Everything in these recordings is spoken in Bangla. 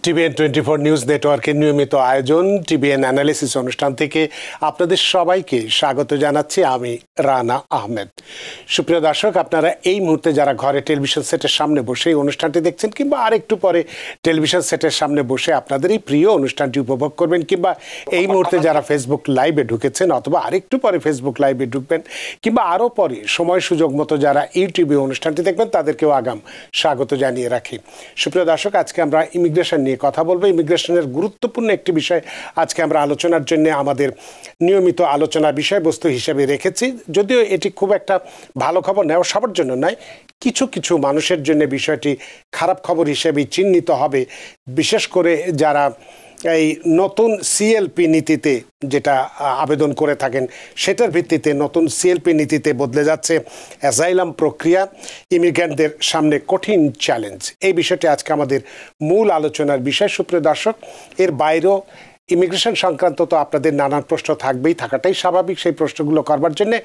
টিবিএন 24 নিউজ নেটওয়ার্কের নিয়মিত আয়োজন টিবিএন অ্যানালিসিস অনুষ্ঠান থেকে আপনাদের সবাইকে স্বাগত জানাচ্ছি। আমি রানা আহমেদ। সুপ্রিয় দর্শক, আপনারা এই মুহূর্তে যারা ঘরে টেলিভিশন সেটের সামনে বসে এই অনুষ্ঠানটি দেখছেন কিংবা আরেকটু পরে টেলিভিশন সেটের সামনে বসে আপনাদের এই প্রিয় অনুষ্ঠানটি উপভোগ করবেন, কিংবা এই মুহূর্তে যারা ফেসবুক লাইভে ঢুকেছেন অথবা আরেকটু পরে ফেসবুক লাইভে ঢুকবেন, কিংবা আরও পরে সময় সুযোগ মতো যারা ইউটিউবে অনুষ্ঠানটি দেখবেন তাদেরকেও আগাম স্বাগত জানিয়ে রাখি। সুপ্রিয় দর্শক, আজকে আমরা ইমিগ্রেশন নিয়ে কথা বলবো। ইমিগ্রেশনের গুরুত্বপূর্ণ একটি বিষয় আজকে আমরা আলোচনার জন্য আমাদের নিয়মিত আলোচনার বিষয়বস্তু হিসেবে রেখেছি। যদিও এটি খুব একটা ভালো খবর নেওয়া সবার জন্য নয়, কিছু কিছু মানুষের জন্য বিষয়টি খারাপ খবর হিসেবেই চিহ্নিত হবে, বিশেষ করে যারা এই নতুন সিএলপি নীতিতে যেটা আবেদন করে থাকেন সেটার ভিত্তিতে নতুন সিএলপি নীতিতে বদলে যাচ্ছে অ্যাসাইলাম প্রক্রিয়া। ইমিগ্রেন্টদের সামনে কঠিন চ্যালেঞ্জ, এই বিষয়টি আজকে আমাদের মূল আলোচনার বিষয়। সুপ্রিয় দর্শক, এর বাইরেও ইমিগ্রেশন সংক্রান্ত তো আপনাদের নানান প্রশ্ন থাকবেই, থাকাটাই স্বাভাবিক। সেই প্রশ্নগুলো করবার জন্যে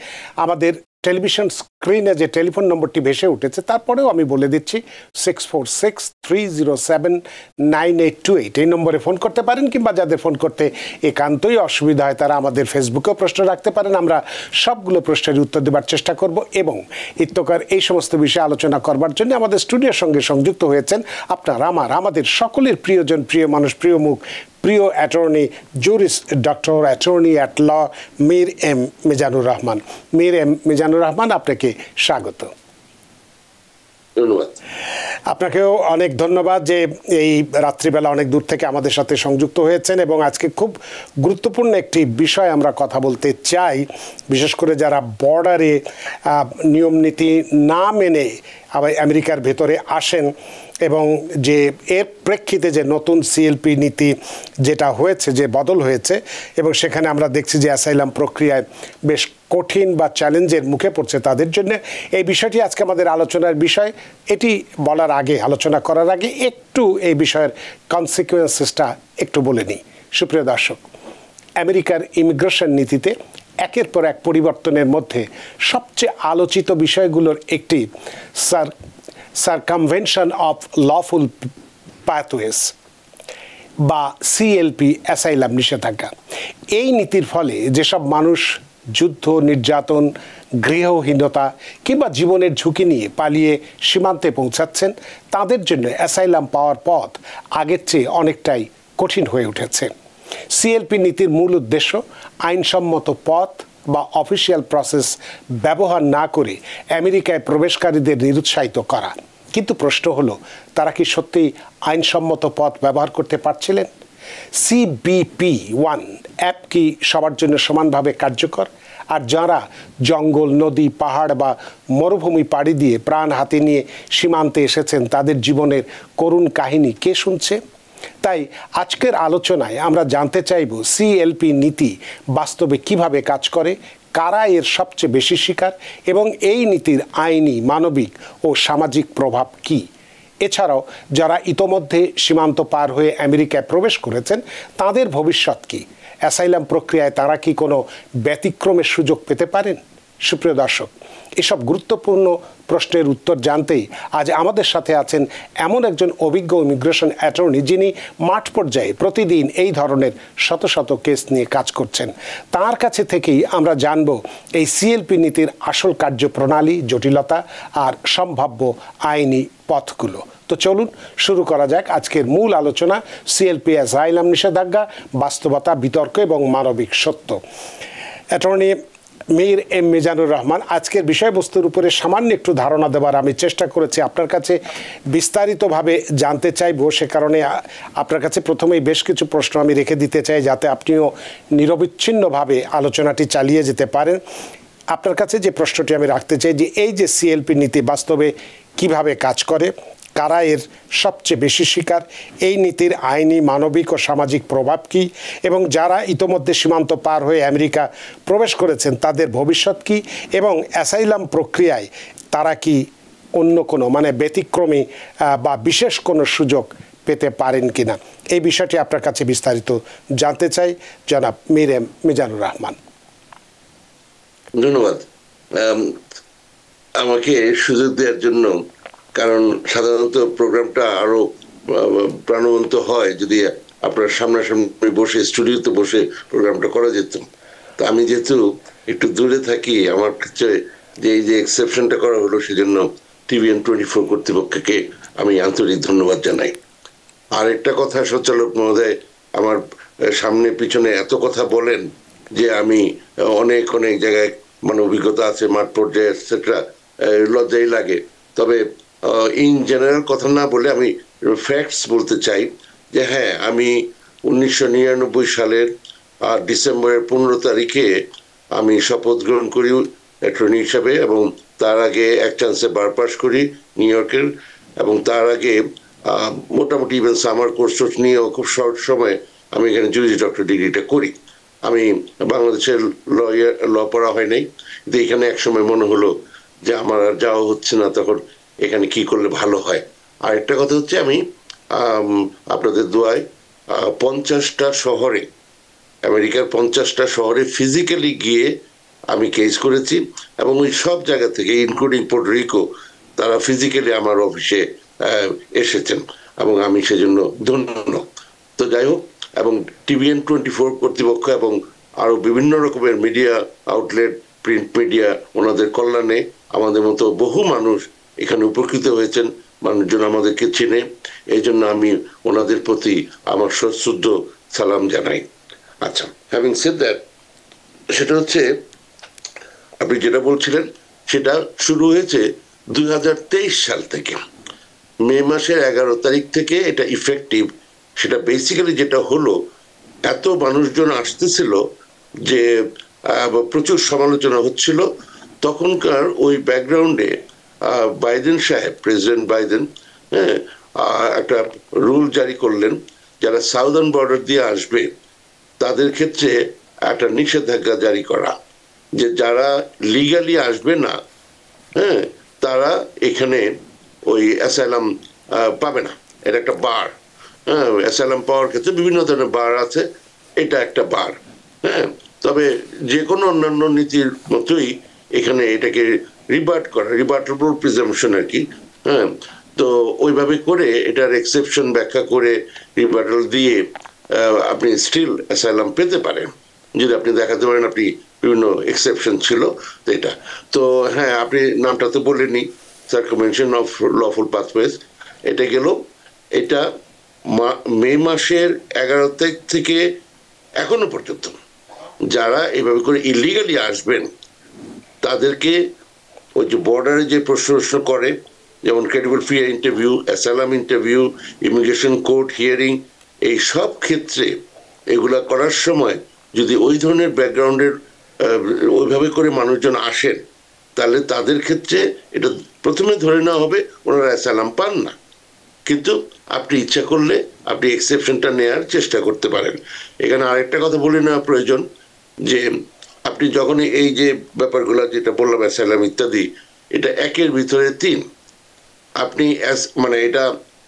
আমাদের টেলিভিশন স্ক্রিনে যে টেলিফোন নম্বরটি ভেসে উঠেছে, তারপরেও আমি বলে দিচ্ছি 6463079828 এই নম্বরে ফোন করতে পারেন, কিংবা যাদের ফোন করতে একান্তই অসুবিধা হয় তারা আমাদের ফেসবুকেও প্রশ্ন রাখতে পারেন। আমরা সবগুলো প্রশ্নের উত্তর দেবার চেষ্টা করব এবং ইত্যকার এই সমস্ত বিষয়ে আলোচনা করবার জন্য আমাদের স্টুডিওর সঙ্গে সংযুক্ত হয়েছেন আপনার আমাদের সকলের প্রিয়জন, প্রিয় মানুষ, প্রিয় মুখ, প্রিয় attorney, jurist, doctor, attorney at law Mir M Mizanur Rahman. Mir M Mizanur Rahman, আপনাকে স্বাগত। ধন্যবাদ। আপনাকেও অনেক ধন্যবাদ যে এই রাত্রিবেলা অনেক দূর থেকে আমাদের সাথে সংযুক্ত হয়েছেন এবং আজকে খুব গুরুত্বপূর্ণ একটি বিষয় আমরা কথা বলতে চাই। বিশেষ করে যারা বর্ডারে নিয়মনীতি না মেনে আবার আমেরিকার ভেতরে আসেন এবং যে এর প্রেক্ষিতে যে নতুন সিএলপি নীতি যেটা হয়েছে, যে বদল হয়েছে, এবং সেখানে আমরা দেখছি যে অ্যাসাইলাম প্রক্রিয়ায় বেশ কঠিন বা চ্যালেঞ্জের মুখে পড়ছে তাদের জন্য। এই বিষয়টি আজকে আমাদের আলোচনার বিষয়। এটি বলার আগে, আলোচনা করার আগে একটু এই বিষয়ের কনসিকুয়েন্সেসটা একটু বলে নিই। সুপ্রিয় দর্শক, আমেরিকার ইমিগ্রেশন নীতিতে একের পর এক পরিবর্তনের মধ্যে সবচেয়ে আলোচিত বিষয়গুলোর একটি সারকামভেনশন অফ লফুল পাথওয়েজ বা সিএলপি, অ্যাসাইলাম নিষেধাজ্ঞা। এই নীতির ফলে যেসব মানুষ যুদ্ধ, নির্যাতন, গৃহহীনতা কিংবা জীবনের ঝুঁকি নিয়ে পালিয়ে সীমান্তে পৌঁছাচ্ছেন, তাদের জন্য অ্যাসাইলাম পাওয়ার পথ আগের চেয়ে অনেকটাই কঠিন হয়ে উঠেছে। সিএলপি নীতির মূল উদ্দেশ্য আইনসম্মত পথ বা অফিসিয়াল প্রসেস ব্যবহার না করে আমেরিকায় প্রবেশকারীদের নিরুৎসাহিত করা। কিন্তু প্রশ্ন হলো, তারা কি সত্যিই আইনসম্মত পথ ব্যবহার করতে পারছিলেন? CBP-1 অ্যাপ কি সবার জন্য সমানভাবে কার্যকর? আর যারা জঙ্গল, নদী, পাহাড় বা মরুভূমি পাড়ি দিয়ে প্রাণ হাতে নিয়ে সীমান্তে এসেছেন, তাদের জীবনের করুণ কাহিনী কে শুনছে? তাই আজকের আলোচনায় আমরা জানতে চাইব সিএলপি নীতি বাস্তবে কিভাবে কাজ করে, কারা এর সবচেয়ে বেশি শিকার এবং এই নীতির আইনি, মানবিক ও সামাজিক প্রভাব কী। এছাড়াও যারা ইতোমধ্যে সীমান্ত পার হয়ে আমেরিকায় প্রবেশ করেছেন তাদের ভবিষ্যৎ কী? অ্যাসাইলাম প্রক্রিয়ায় তারা কি কোনো ব্যতিক্রমের সুযোগ পেতে পারেন? সুপ্রিয় দর্শক, এসব গুরুত্বপূর্ণ প্রশ্নের উত্তর জানতেই আজ আমাদের সাথে আছেন এমন একজন অভিজ্ঞ ইমিগ্রেশন অ্যাটর্নি, যিনি মাঠ পর্যায়ে প্রতিদিন এই ধরনের শত শত কেস নিয়ে কাজ করছেন। তার কাছে থেকেই আমরা জানব এই সিএলপি নীতির আসল কার্যপ্রণালী, জটিলতা আর সম্ভাব্য আইনি পথগুলো। তো চলুন শুরু করা যাক আজকের মূল আলোচনা, সিএলপি অ্যাসাইলাম নিষেধাজ্ঞা, বাস্তবতা, বিতর্ক এবং মানবিক সত্য। অ্যাটর্নি মীর এম মিজানুর রহমান, আজকের বিষয়বস্তুর উপরে সামান্য একটু ধারণা দেওয়ার আমি চেষ্টা করেছি। আপনার কাছে বিস্তারিতভাবে জানতে চাইব, সে কারণে আপনার কাছে প্রথমেই বেশ কিছু প্রশ্ন আমি রেখে দিতে চাই, যাতে আপনিও নিরবিচ্ছিন্নভাবে আলোচনাটি চালিয়ে যেতে পারেন। আপনার কাছে যে প্রশ্নটি আমি রাখতে চাই যে এই যে সিএলপি নীতি বাস্তবে কিভাবে কাজ করে, কারা এর সবচেয়ে বেশি শিকার, এই নীতির আইনি, মানবিক ও সামাজিক প্রভাব কী, এবং যারা ইতোমধ্যে সীমান্ত পার হয়ে আমেরিকা প্রবেশ করেছেন তাদের ভবিষ্যৎ কী, এবং অ্যাসাইলাম প্রক্রিয়ায় তারা কি অন্য কোনো ব্যতিক্রমী বা বিশেষ কোনো সুযোগ পেতে পারেন কিনা, এই বিষয়টি আপনার কাছে বিস্তারিত জানতে চাই। জনাব মীর এম মিজানুর রহমান। ধন্যবাদ আমাকে সুযোগ দেওয়ার জন্য। কারণ সাধারণত প্রোগ্রামটা আরো প্রাণবন্ত হয় যদি আপনার সামনাসামনি বসে স্টুডিওতে বসে প্রোগ্রামটা করা যেত। তা আমি যেহেতু একটু দূরে থাকি, আমার কাছে যে এই যে এক্সেপশনটা করা হলো সেজন্য TVN24 কর্তৃপক্ষকে আমি আন্তরিক ধন্যবাদ জানাই। আর একটা কথা, সঞ্চালক মহোদয় আমার সামনে পিছনে এত কথা বলেন যে আমি অনেক অনেক জায়গায় মানে অভিজ্ঞতা আছে মাঠ পর্যায়ে এটসেট্রা, লজ্জাই লাগে। তবে ইন জেনারেল কথা না বলে আমি ফ্যাক্টস বলতে চাই যে হ্যাঁ, আমি 1999 সালের ডিসেম্বরের 15 তারিখে আমি শপথ গ্রহণ করি অ্যাটর্নি হিসাবে, এবং তার আগে এক চান্সে বার পাস করি নিউ ইয়র্কের, এবং তার আগে মোটামুটি ইভেন সামার কোর্স নিয়েও খুব শর্ট সময়ে আমি এখানে জুরিস ডক্টর ডিগ্রিটা করি। আমি বাংলাদেশের ল পড়া হয় নাই, কিন্তু এখানে একসময় মনে হলো যে আমার আর যাওয়া হচ্ছে না, তখন এখানে কি করলে ভালো হয়। আর একটা কথা হচ্ছে, আমি আপনাদের দোয়ায় 50টা শহরে, আমেরিকার 50টা শহরে ফিজিক্যালি গিয়ে আমি কেস করেছি, এবং ওই সব জায়গা থেকে ইনক্লুডিং পোর্টোরিকো তারা ফিজিক্যালি আমার অফিসে এসেছেন, এবং আমি সেজন্য ধন্য। তো যাই হোক, এবং TVN24 কর্তৃপক্ষ এবং আরো বিভিন্ন রকমের মিডিয়া আউটলেট, প্রিন্ট মিডিয়া, ওনাদের কল্যাণে আমাদের মতো বহু মানুষ এখানে উপকৃত হয়েছেন, মানুষজন আমাদেরকে চেনে, এই জন্য আমি ওনাদের প্রতি আমার সশ্রদ্ধ সালাম জানাই। আচ্ছা, হ্যাভিং সেড দ্যাট, সেটা হচ্ছে আপনি যেটা বলছিলেন সেটা শুরু হয়েছে 2023 সাল থেকে, মে মাসের 11 তারিখ থেকে এটা ইফেক্টিভ। সেটা বেসিক্যালি যেটা হলো, এত মানুষজন আসতেছিল যে প্রচুর সমালোচনা হচ্ছিল। তখনকার ওই ব্যাকগ্রাউন্ডে বাইডেন সাহেব, প্রেসিডেন্ট বাইডেন, হ্যাঁ, একটা রুল জারি করলেন, যারা সাউদার্ন বর্ডার দিয়ে আসবে তাদের ক্ষেত্রে একটা নিষেধাজ্ঞা জারি করা, যে যারা লিগালি আসবে না, হ্যাঁ, তারা এখানে ওই অ্যাসাইলাম পাবে না। এটা একটা বার, হ্যাঁ, অ্যাসাইলাম পাওয়ার ক্ষেত্রে বিভিন্ন ধরনের বার আছে, এটা একটা বার। হ্যাঁ, তবে যে কোনো অন্যান্য নীতির মতোই এখানে এটাকে রিবার্ট করা, রিবার্টেবল প্রিজাম্পশন আর কি, হ্যাঁ। তো ওইভাবে করে এটার এক্সেপশন ব্যাখ্যা করে রিবার্টাল দিয়ে আপনি স্টিল অ্যাসাইলাম পেতে পারেন, যদি আপনি দেখাতে পারেন আপনি বিভিন্ন এক্সেপশন ছিল। তো এটা তো হ্যাঁ, আপনি নামটা তো বলেনি, সার্কামভেনশন অফ লফুল পাথওয়েজ, এটা গেল। এটা মে মাসের 11 তারিখ থেকে এখনো পর্যন্ত যারা এভাবে করে ইলিগালি আসবেন তাদেরকে ওই যে বর্ডারে যে প্রশ্ন করে, যেমন credible fear interview, asylum interview, immigration court hearing, এই সব ক্ষেত্রে এগুলা করার সময় যদি ওই ধরনের ব্যাকগ্রাউন্ডের ওইভাবে করে মানুষজন আসেন, তাহলে তাদের ক্ষেত্রে এটা প্রথমে ধরে নেওয়া হবে ওনারা অ্যাসাইলাম পান না, কিন্তু আপনি ইচ্ছা করলে আপনি এক্সেপশনটা নেওয়ার চেষ্টা করতে পারেন। এখানে আরেকটা কথা বলে নেওয়া প্রয়োজন, যে আপনি যখন এই যে ব্যাপারগুলো যেটা বললাম অ্যাসাইলাম ইত্যাদি, এটা একের ভিতরে 3, আপনি মানে এটা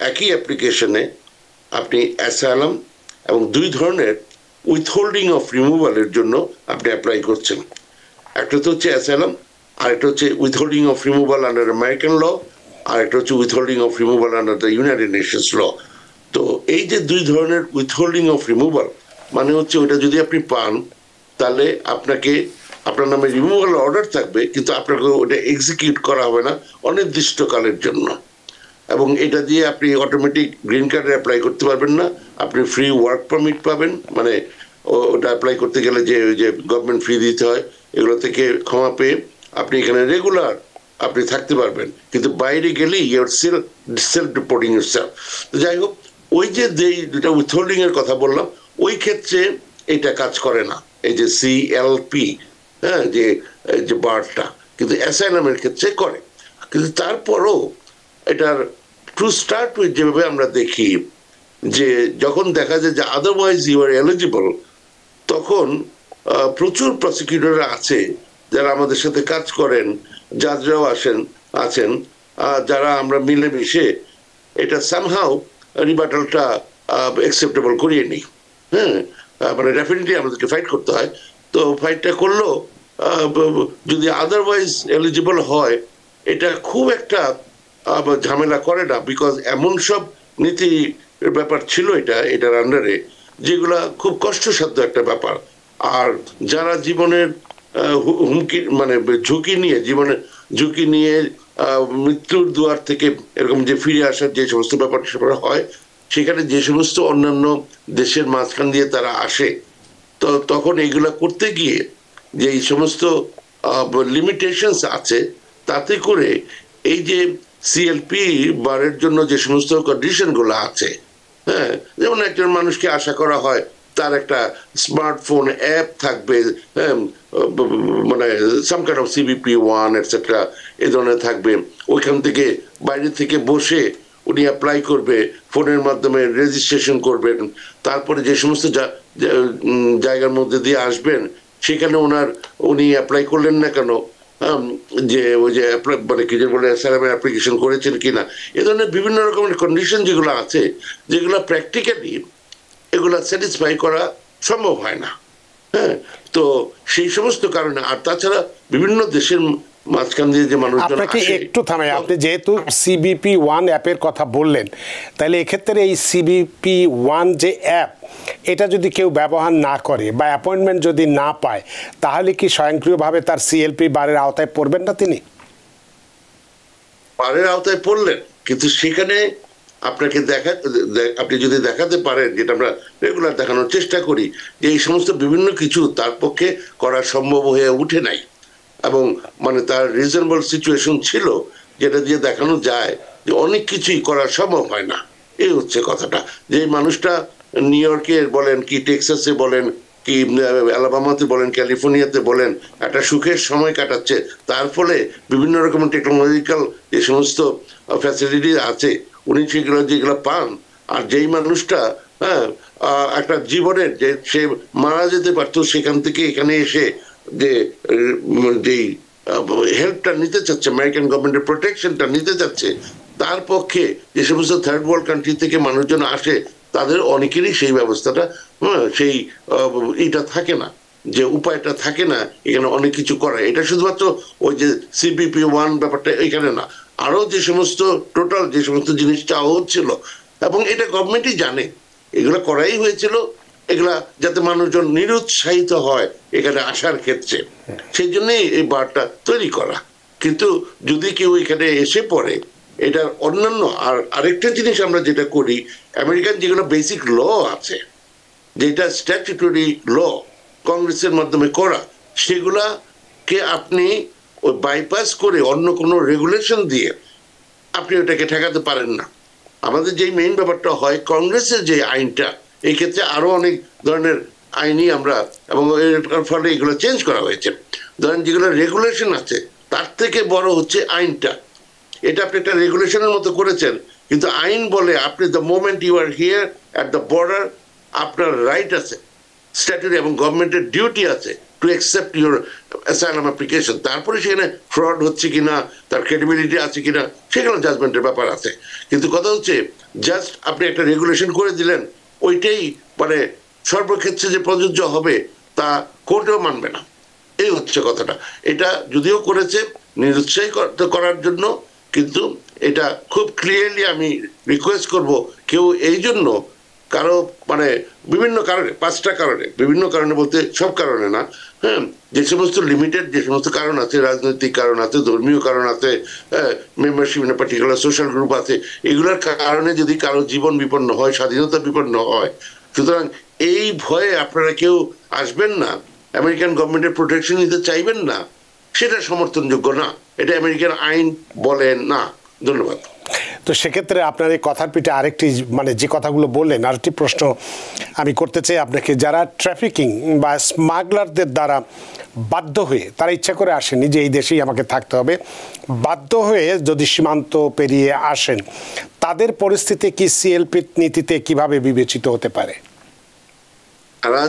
একই অ্যাপ্লিকেশনে আপনি অ্যাসাইলাম এবং 2 ধরনের উইথহোল্ডিং অফ রিমুভালের জন্য আপনি অ্যাপ্লাই করছেন। একটা তো হচ্ছে অ্যাসাইলাম, আর একটা হচ্ছে withholding of removal under American law, আর একটা হচ্ছে withholding of removal under the United Nations law. তো এই যে 2 ধরনের উইথহোল্ডিং অফ রিমুভাল, মানে হচ্ছে ওটা যদি আপনি পান তাহলে আপনাকে, আপনার নামে রিমুভাল অর্ডার থাকবে, কিন্তু আপনাকে ওটা এক্সিকিউট করা হবে না অনির্দিষ্টকালের জন্য, এবং এটা দিয়ে আপনি অটোমেটিক গ্রিন কার্ডে অ্যাপ্লাই করতে পারবেন না। আপনি ফ্রি ওয়ার্ক পারমিট পাবেন, মানে ওটা অ্যাপ্লাই করতে গেলে যে গভর্নমেন্ট ফি দিতে হয়, এগুলো থেকে ক্ষমা পেয়ে আপনি এখানে রেগুলার আপনি থাকতে পারবেন, কিন্তু বাইরে গেলেই ইউর সেলফ রিপোর্টিং ইউরসেলফ। তো যাই হোক, ওই যে যেটা উইথহোল্ডিং এর কথা বললাম, ওই ক্ষেত্রে এটা কাজ করে না, এই যে CLP, হ্যাঁ, যে বারটা, কিন্তু অ্যাসাইলামের ক্ষেত্রে করে। কিন্তু তারপরও এটার টু স্টার্ট উইথ যেভাবে আমরা দেখি, যে যখন দেখা যায় যে আদারওয়াইজ ইউ আর এলিজিবল, তখন প্রচুর প্রসিকিউটররা আছে যারা আমাদের সাথে কাজ করেন, জাজরাও আছেন, যারা আমরা মিলেমিশে এটা সামহাও রিবাটালটা অ্যাকসেপ্টেবল করিয়ে নিই। হ্যাঁ, মানে ডেফিনেটলি আমাদেরকে ফাইট করতে হয়। তো ফাইটটা করলেও যদি আদারওয়াইজ এলিজিবল হয়, এটা খুব একটা ঝামেলা করে না, বিকজ এমন সব নীতি ব্যাপার ছিল এটার আন্ডারে, যেগুলা খুব কষ্টসাধ্য একটা ব্যাপার। আর যারা জীবনের হুমকি মানে জীবনের ঝুঁকি নিয়ে মৃত্যুর দুয়ার থেকে এরকম যে ফিরে আসার যে সমস্ত ব্যাপার হয়, সেখানে যে সমস্ত অন্যান্য দেশের মাঝখান দিয়ে তারা আসে, তো তখন এইগুলা করতে গিয়ে যে এই সমস্ত লিমিটেশনস আছে, তাতে করে এই যে সিএলপি বারের জন্য যে সমস্ত কন্ডিশন গুলো আছে, হ্যাঁ, যেমন একজন মানুষকে আশা করা হয় তার একটা স্মার্টফোন অ্যাপ থাকবে, মানে some kind of CBP1 etcetera এই ধরনের থাকবে, ওইখান থেকে বাইরে থেকে বসে উনি অ্যাপ্লাই করবে, ফোনের মাধ্যমে রেজিস্ট্রেশন করবেন, তারপরে যে সমস্ত জায়গার মধ্যে দিয়ে আসবেন সেখানে উনি অ্যাপ্লাই করলেন না কেন, যে ওই যে মানে কি যে বলে অ্যাসাইলামের অ্যাপ্লিকেশন করেছেন কিনা, এ ধরনের বিভিন্ন রকমের কন্ডিশন যেগুলো আছে, যেগুলো প্র্যাকটিক্যালি এগুলা স্যাটিসফাই করা সম্ভব হয় না। হ্যাঁ, তো সেই সমস্ত কারণে, আর তাছাড়া বিভিন্ন দেশের মাঝখান দিয়ে যে মানুষজন আপনাকে একটু থামাই, আপনি যেহেতু CBP1 অ্যাপের কথা বললেন, তাহলে এক্ষেত্রে এই CBP1 যে অ্যাপ, এটা যদি কেউ ব্যবহার না করে বা অ্যাপয়েন্টমেন্ট যদি না পায়, তাহলে কি স্বয়ংক্রিয়ভাবে তার CLP বারের আওতায় পড়বেন না? তিনি বারের আওতায় পড়লেন, কিন্তু সেখানে আপনাকে আপনি যদি দেখাতে পারেন, যেটা আমরা রেগুলার দেখানোর চেষ্টা করি, যে এই সমস্ত বিভিন্ন কিছু তার পক্ষে করা সম্ভব হয়ে উঠে নাই, এবং মানে তার রিজনেবল সিচুয়েশন ছিল যেটা দিয়ে দেখানো যায় যে অনেক কিছুই করা সম্ভব হয় না। এই হচ্ছে কথাটা, যে মানুষটা নিউ ইয়র্কে বলেন কি টেক্সাসে বলেন কি অ্যালাবামাতে বলেন ক্যালিফোর্নিয়াতে বলেন একটা সুখের সময় কাটাচ্ছে, তার ফলে বিভিন্ন রকমের টেকনোলজিক্যাল যে সমস্ত ফ্যাসিলিটি আছে উনি যেগুলো পান। আর যেই মানুষটা একটা জীবনের যে সে মারা যেতে পারতো, সেখান থেকে এখানে এসে যে যেই হেল্পটা নিতে চাচ্ছে, আমেরিকান গভর্নমেন্টের প্রোটেকশনটা নিতে চাচ্ছে, তার পক্ষে যে সমস্ত থার্ড ওয়ার্ল্ড কান্ট্রি থেকে মানুষজন আসে, তাদের অনেকেরই সেই ব্যবস্থাটা সেই এটা থাকে না, যে উপায়টা থাকে না এখানে অনেক কিছু করা। এটা শুধুমাত্র ওই যে CBP1 ব্যাপারটা এখানে না, আরো যে সমস্ত টোটাল যে সমস্ত জিনিস চাওয়া হচ্ছিল, এবং এটা গভর্নমেন্টই জানে এগুলো করাই হয়েছিল, এগুলা যাতে মানুষজন নিরুৎসাহিত হয় এখানে আসার ক্ষেত্রে, সেই জন্যই এই বারটা তৈরি করা। কিন্তু যদি কেউ এখানে এসে পড়ে, এটার অন্যান্য আরেকটা জিনিস আমরা যেটা করি, আমেরিকান যেগুলো বেসিক ল আছে, যেটা স্ট্যাচুটরি ল কংগ্রেসের মাধ্যমে করা, সেগুলাকে আপনি ওই বাইপাস করে অন্য কোনো রেগুলেশন দিয়ে আপনি ওটাকে ঠেকাতে পারেন না। আমাদের যেই মেইন ব্যাপারটা হয়, কংগ্রেসের যে আইনটা, এই ক্ষেত্রে আরো অনেক ধরনের আইনই আমরা, এবং এর ফলে এগুলো চেঞ্জ করা হয়েছে। ধরেন যেগুলো রেগুলেশন আছে, তার থেকে বড় হচ্ছে আইনটা। এটা আপনি একটা রেগুলেশনের মতো করেছেন, কিন্তু আইন বলে আপনি the moment you are here at the border, আপনার রাইট আছে স্ট্যাটুটরি, এবং গভর্নমেন্টের ডিউটি আছে to accept your asylum application. তারপরে সেখানে ফ্রড হচ্ছে কিনা, তার ক্রেডিবিলিটি আছে কিনা, সেখানে জাজমেন্টের ব্যাপার আছে। কিন্তু কথা হচ্ছে, জাস্ট আপনি একটা রেগুলেশন করে দিলেন, ওইটাই মানে সর্বক্ষেত্রে যে প্রযোজ্য হবে তা কোর্টেও মানবে না। এই হচ্ছে কথাটা। এটা যদিও করেছে নিরুৎসাহী করার জন্য, কিন্তু এটা খুব ক্লিয়ারলি আমি রিকোয়েস্ট করব, কেউ এই জন্য কারো মানে বিভিন্ন কারণে, 5টা কারণে, বিভিন্ন কারণে বলতে সব কারণে না, হ্যাঁ, যে সমস্ত লিমিটেড যে সমস্ত কারণ আছে, রাজনৈতিক কারণ আছে, ধর্মীয় কারণ আছে, membership in particular social group আছে, এগুলোর কারণে যদি কারো জীবন বিপন্ন হয়, স্বাধীনতা বিপন্ন হয়, সুতরাং এই ভয়ে আপনারা কেউ আসবেন না, আমেরিকান গভর্নমেন্টের প্রোটেকশন নিতে চাইবেন না, সেটা সমর্থনযোগ্য না, এটা আমেরিকান আইন বলে না। ধন্যবাদ। তো সেক্ষেত্রে আপনার এই কথার পিঠে আরেকটি মানে যে কথাগুলো বললেন, আরেকটি প্রশ্ন আমি করতে চাই আপনাকে। যারা ট্রাফিকিং বা স্মাগলারদের দ্বারা বাধ্য হয়ে, তারা ইচ্ছা করে আসেনি যে এই দেশেই আমাকে থাকতে হবে, বাধ্য হয়ে যদি সীমান্ত পেরিয়ে আসেন, তাদের পরিস্থিতি কি CLP নীতিতে কিভাবে বিবেচিত হতে পারে? তারা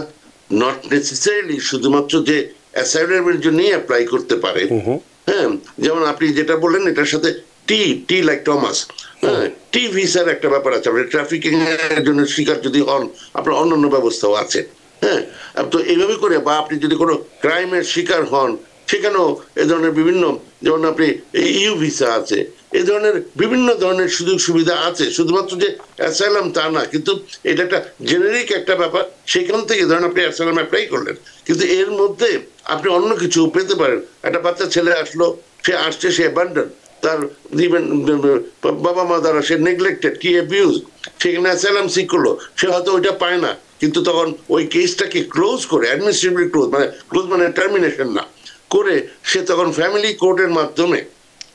নট নেসেসারিলি শুধুমাত্র যে অ্যাসাইলামের জন্যই অ্যাপ্লাই করতে পারে। হ্যাঁ, যেমন আপনি যেটা বললেন, এটার সাথে টি লাইক টমাস, হ্যাঁ, টি ভিসার একটা ব্যাপার আছে। আপনি ট্রাফিকিং এর জন্য শিকার যদি হন, আপনার অন্যান্য ব্যবস্থাও আছে। হ্যাঁ, তো এইভাবে করে, বা আপনি যদি কোনো ক্রাইমের শিকার হন, সেখানেও এ ধরনের বিভিন্ন, যেমন আপনি EU ভিসা আছে, এই ধরনের বিভিন্ন ধরনের সুযোগ সুবিধা আছে, শুধুমাত্র যে অ্যাসাইলাম তা না, কিন্তু এটা একটা জেনেরিক একটা ব্যাপার। সেখান থেকে ধরেন আপনি অ্যাসাইলাম অ্যাপ্লাই করলেন, কিন্তু এর মধ্যে আপনি অন্য কিছু পেতে পারেন। একটা বাচ্চা ছেলে আসলো, সে আসছে, সে অ্যাবান্ডন, তার ইভেন বাবা মা দ্বারা সে নেগলেক্টেড, কি অ্যাবিউজ, সেখানে অ্যাসাইলাম সিক করলো, সে হয়তো ওইটা পায় না, কিন্তু তখন ওই কেসটাকে ক্লোজ করে, অ্যাডমিনিস্ট্রেটিভলি ক্লোজ মানে টার্মিনেশন না করে, সে তখন ফ্যামিলি কোর্টের মাধ্যমে,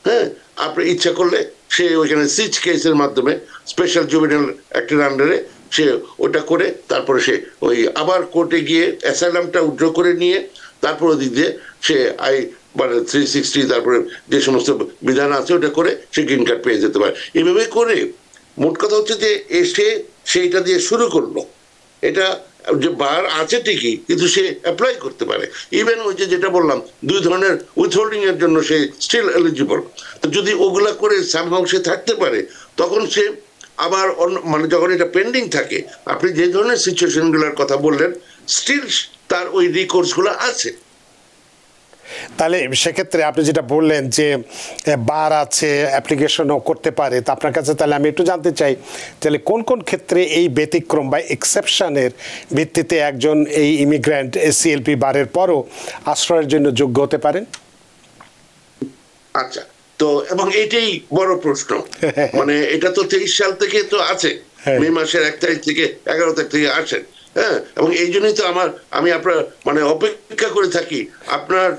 হ্যাঁ, আপনি ইচ্ছা করলে সে ওইখানে সিচ কেসের মাধ্যমে স্পেশাল জুভেনাইল অ্যাক্টের আন্ডারে সে ওটা করে তারপরে সে ওই আবার কোর্টে গিয়ে অ্যাসাইলামটা উইথড্র করে নিয়ে তারপর ওদিক দিয়ে সে মানে 360 তারপরে যে সমস্ত বিধান আছে ওটা করে সে গ্রিন কার্ড পেয়ে যেতে পারে। এভাবে করে মোট কথা হচ্ছে যে এসে সেইটা দিয়ে শুরু করলো, এটা যে বার আছে ঠিকই, কিন্তু সে অ্যাপ্লাই করতে পারে। ইভেন ওই যে যেটা বললাম 2 ধরনের উইথহোল্ডিং এর জন্য সে স্টিল এলিজিবল। তো যদি ওগুলা করে সামহাউ সে থাকতে পারে, তখন সে আবার মানে যখন এটা পেন্ডিং থাকে, আপনি যে ধরনের সিচুয়েশনগুলোর কথা বললেন, স্টিল তার ওই রিকোর্সগুলো আছে। তাহলে সেক্ষেত্রে আপনি যেটা বললেন যে বার আছে, অ্যাপ্লিকেশনও করতে পারে, তা আপনার কাছে তাহলে আমি একটু জানতে চাই, তাহলে কোন কোন ক্ষেত্রে এই ব্যতিক্রম বা এক্সেপশনের ভিত্তিতে একজন এই ইমিগ্র্যান্ট সিএলপি বারের পরও আশ্রয়ের জন্য যোগ্য হতে পারেন? আচ্ছা, তো এবং এটাই বড় প্রশ্ন, মানে এটা তো 23 সাল থেকে তো আছে, মে মাসের 1 তারিখ থেকে 11 তারিখ থেকে আসেন, হ্যাঁ, এবং এই জন্যই তো আমি আপনার মানে অপেক্ষা করে থাকি আপনার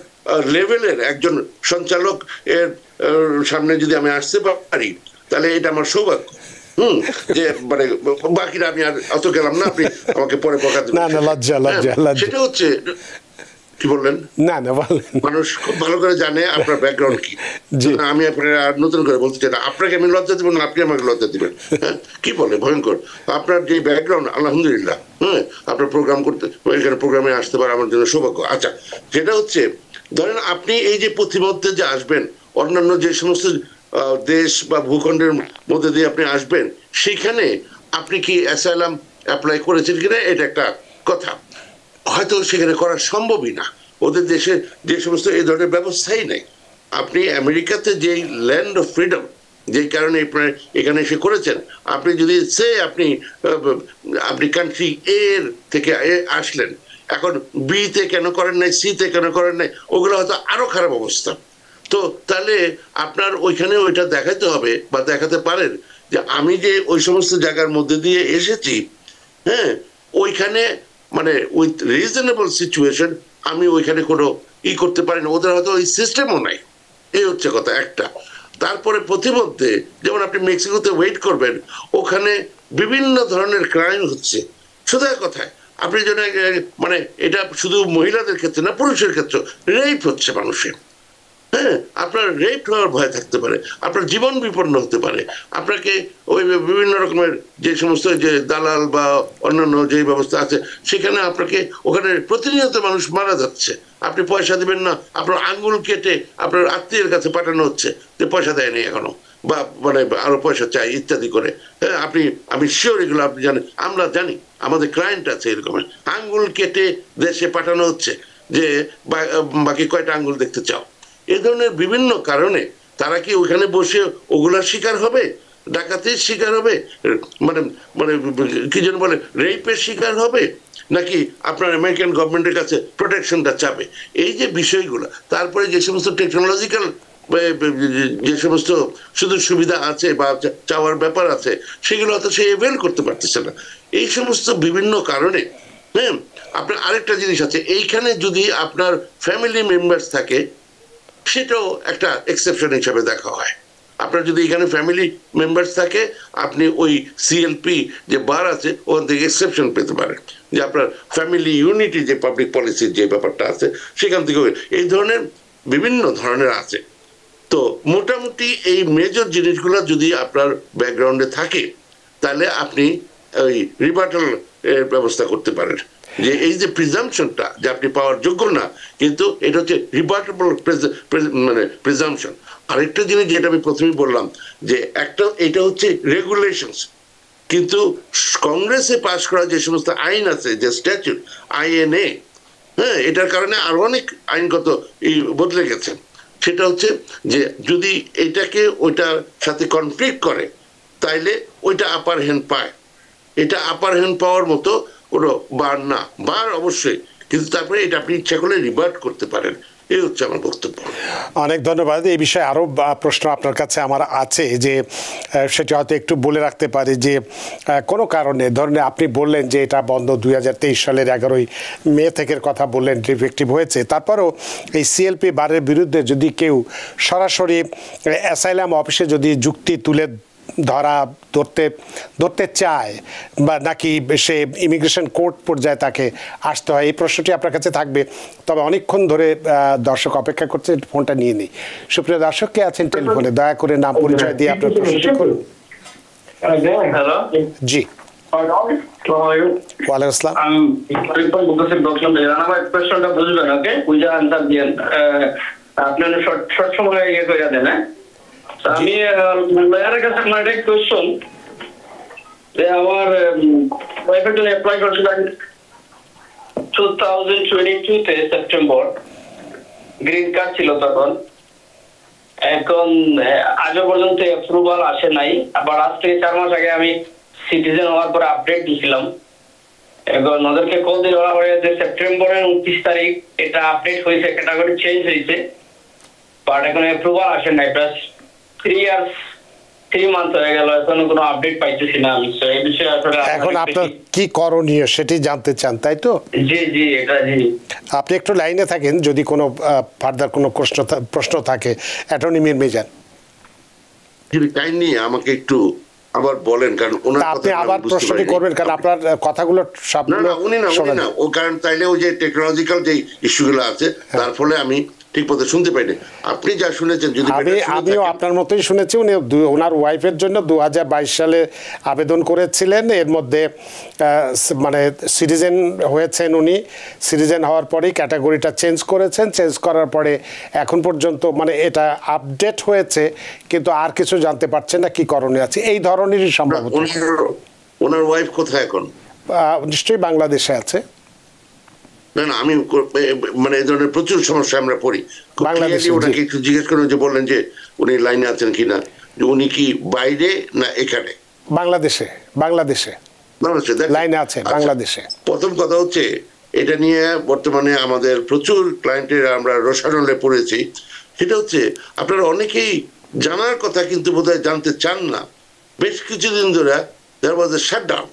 লেভেলের একজন সঞ্চালক এর সামনে যদি আমি আসতে পারি, তাহলে এটা আমার সৌভাগ্য। যে মানে বাকিরা আমি আর অত গেলাম না, আপনি আমাকে পরে বকা দেবেন। না না, লজ্জা লজ্জা লজ্জা। সেটা হচ্ছে কি বললেন, না না বলেন। মানুষ খুব ভালো করে জানে আপনার ব্যাকগ্রাউন্ড কি। আমি আপনার আর নতুন করে বলতে চাই না, আপনাকে আমি লজ্জা দিব না, আপনি আমাকে লজ্জা দিবেন। হ্যাঁ, কি বলে ভয়ঙ্কর আপনার যে ব্যাকগ্রাউন্ড, আলহামদুলিল্লাহ। হ্যাঁ, আপনার প্রোগ্রাম করতে, এখানে প্রোগ্রামে আসতে পারে আমার জন্য সৌভাগ্য। আচ্ছা, যেটা হচ্ছে ধরেন আপনি এই যে পথিমধ্যে যে আসবেন, অন্যান্য যে সমস্ত দেশ বা ভূখণ্ডের মধ্যে দিয়ে আপনি আসবেন, সেখানে আপনি কি অ্যাসাইলাম অ্যাপ্লাই করেছেন কিনা এটা একটা কথা। হয়তো সেখানে করা সম্ভবই না, ওদের দেশে যে সমস্ত এই ধরনের ব্যবস্থাই নেই। আপনি আমেরিকাতে যেই ল্যান্ড অফ ফ্রিডম, যেই কারণে এখানে এসে করেছেন, আপনি যদি আপনি কান্ট্রি এর থেকে আসলেন, এখন বি তে কেন করেন নাই, সি তে কেন করেন নাই, ওগুলো হয়তো আরো খারাপ অবস্থা। তো তাহলে আপনার ওইখানে ওইটা দেখাতে হবে বা দেখাতে পারেন যে আমি যে ওই সমস্ত জায়গার মধ্যে দিয়ে এসেছি, হ্যাঁ, ওইখানে মানে উইথ রিজনেবল সিচুয়েশন আমি ওইখানে কোনো করতে পারি না, ওদের হয়তো ওই সিস্টেমও নাই। এই হচ্ছে কথা একটা। তারপরে প্রতিমধ্যে যেমন আপনি মেক্সিকোতে ওয়েট করবেন, ওখানে বিভিন্ন ধরনের ক্রাইম হচ্ছে। সোজা কথায় আপনি যেন মানে এটা শুধু মহিলাদের ক্ষেত্রে না, পুরুষের ক্ষেত্রে রেপ হচ্ছে মানুষের। হ্যাঁ, আপনার রেপ হওয়ার ভয় থাকতে পারে, আপনার জীবন বিপন্ন হতে পারে, আপনাকে ওই বিভিন্ন রকমের যে সমস্ত যে দালাল বা অন্যান্য যে ব্যবস্থা আছে, সেখানে আপনাকে ওখানে প্রতিনিয়ত মানুষ মারা যাচ্ছে, আপনি পয়সা দিবেন না, আপনার আঙ্গুল কেটে আপনার আত্মীয়ের কাছে পাঠানো হচ্ছে যে পয়সা দেয়নি এখনো, বা মানে আরো পয়সা চাই ইত্যাদি করে। হ্যাঁ, আমি শিওর এগুলো আপনি জানেন, আমরা জানি, আমাদের ক্লায়েন্ট আছে এরকমের, আঙ্গুল কেটে দেশে পাঠানো হচ্ছে যে বাকি কয়টা আঙ্গুল দেখতে চাও। এই ধরনের বিভিন্ন কারণে তারা কি ওইখানে বসে ওগুলার শিকার হবে, ডাকাতির শিকার হবে, মানে মানে কি যেন বলে রেপের শিকার হবে, নাকি আপনার আমেরিকান গভর্নমেন্টের কাছে প্রোটেকশনটা চাবে। এই যে বিষয়গুলো, তারপরে যে সমস্ত টেকনোলজিক্যাল যে সমস্ত সুযোগ সুবিধা আছে বা চাওয়ার ব্যাপার আছে, সেগুলো হয়তো সে এভেল করতে পারতেছে না। এই সমস্ত বিভিন্ন কারণে, হ্যাঁ, আপনার আরেকটা জিনিস আছে, এইখানে যদি আপনার ফ্যামিলি মেম্বার্স থাকে, সেটাও একটা এক্সেপশন হিসাবে দেখা হয়। আপনার যদি এখানে ফ্যামিলি মেম্বার্স থাকে, আপনি ওই সিএলপি যে বার আছে ওখান থেকে এক্সেপশন পেতে পারেন, যে আপনার ফ্যামিলি ইউনিটি যে পাবলিক পলিসির যে ব্যাপারটা আছে সেখান থেকে এই ধরনের বিভিন্ন ধরনের আছে। তো মোটামুটি এই মেজর জিনিসগুলো যদি আপনার ব্যাকগ্রাউন্ডে থাকে, তাহলে আপনি ওই রিবার্টাল ব্যবস্থা করতে পারেন, যে এই যে প্রিজাম্পশনটা যে আপনি পাওয়ার যোগ্য না, কিন্তু এটা হচ্ছে রিবার্টেবল মানে প্রিজাম্পশন। আরেকটা জিনিস যেটা আমি প্রথমেই বললাম, যে একটা এটা হচ্ছে রেগুলেশনস, কিন্তু কংগ্রেসে পাস করা যে সমস্ত আইন আছে, যে স্ট্যাচুট INA, হ্যাঁ, এটার কারণে আরো অনেক আইনগত বদলে গেছে। সেটা হচ্ছে যে যদি এটাকে ওইটার সাথে কনফ্লিক্ট করে তাইলে ওইটা আপার হ্যান্ড পায়। এটা আপার হ্যান্ড পাওয়ার মতো কোনো বার না, বার অবশ্যই, কিন্তু তারপরে এটা আপনি ইচ্ছা করলে রিভার্ট করতে পারেন। এই হচ্ছে আমার বক্তব্য। অনেক ধন্যবাদ। এই বিষয়ে আরও প্রশ্ন আপনার কাছে আমার আছে, যে সেটা হয়তো একটু বলে রাখতে পারি যে কোনো কারণে ধরেন আপনি বললেন যে এটা বন্ধ 2023 সালের 11ই মে থেকে কথা বললেন, ডিফেক্টিভ হয়েছে, তারপরও এই সিএলপি বারের বিরুদ্ধে যদি কেউ সরাসরি অ্যাসাইলাম অফিসে যদি যুক্তি তুলে ধরতে চায় বা নাকি সে ইমিগ্রেশন কোর্ট পর্যায়ে তাকে আসতে হয়, এই প্রশ্নটি আপনার কাছে থাকবে। তবে অনেকক্ষণ ধরে দর্শক অপেক্ষা করছে, ফোনটা নিয়ে নিই। সুপ্রিয় দর্শক, কে আছেন টেলিফোনে? দয়া করে নাম পরিচয় দিয়ে আপনার প্রশ্নটি করুন। জি, ওয়ালাইকুম আসসালাম। আপনার শর্ট সময় ইয়ে করে দেন। আমি লয়ারের কাছে আমার একটা কোয়েশ্চন, যে আমার ওয়াইফের জন্য অ্যাপ্লাই করেছিলাম 2022 সেপ্টেম্বর, গ্রিন কার্ড ছিল তখন। এখন আজও পর্যন্ত অ্যাপ্রুভাল আসে নাই। আবার আজ থেকে 4 মাস আগে আমি সিটিজেন হওয়ার পরে আপডেট দিয়েছিলাম। এখন ওদেরকে কল দিয়ে বলা হয় যে সেপ্টেম্বরের 29 তারিখ এটা আপডেট হয়েছে, ক্যাটাগরি চেঞ্জ হয়েছে, বাট এখন অ্যাপ্রুভাল আসে নাই। প্লাস 3 মান্থ হয়ে গেল, এখনো কোনো আপডেট পাইতেছি না আমি। এই বিষয়ে আসলে এখন আপনার কি করণীয় সেটি জানতে চান, তাই তো? জি জি, এটা জি। আপনি একটু লাইনে থাকেন, যদি কোনো ফার্দার কোনো প্রশ্ন থাকে অ্যাটর্নি মীর মিজান। কাইন্ডলি আমাকে একটু আবার বলেন, কারণ ওনার আপনি আবার প্রশ্নটি করবেন, কারণ আপনার কথাগুলো সবগুলো উনি না ও, কারণ তাইলে ওই যে টেকনোলজিক্যাল যে ইস্যুগুলো আছে তার ফলে আমি ঠিক মতো শুনতে পাইনি। আপনি যা শুনেছেন, যদি আমিও আপনার মতোই শুনেছি। উনি ওনার ওয়াইফের জন্য 2022 সালে আবেদন করেছিলেন, এর মধ্যে মানে সিটিজেন হয়েছেন উনি। সিটিজেন হওয়ার পরেই ক্যাটাগরিটা চেঞ্জ করেছেন, চেঞ্জ করার পরে এখন পর্যন্ত মানে এটা আপডেট হয়েছে, কিন্তু আর কিছু জানতে পারছেন না কি করণীয় আছে, এই ধরনেরই সম্ভবত। ওনার ওয়াইফ কোথায় এখন? নিশ্চয়ই বাংলাদেশে আছে। না না, আমি মানে এই ধরনের প্রচুর সমস্যা আমরা পড়ি। বাংলাদেশে ওনাকে একটু জিজ্ঞেস করুন, যে বললেন যে উনি লাইনে আছেন কিনা, যে উনি কি বাইরে না এখানে? বাংলাদেশে লাইনে আছে, বাংলাদেশে। প্রথম কথা হচ্ছে, এটা নিয়ে বর্তমানে আমাদের প্রচুর ক্লায়েন্টের আমরা রোষানলে পড়েছি। সেটা হচ্ছে আপনারা অনেকেই জানার কথা কিন্তু বোধহয় জানতে চান না। বেশ কিছুদিন ধরে there was a shutdown,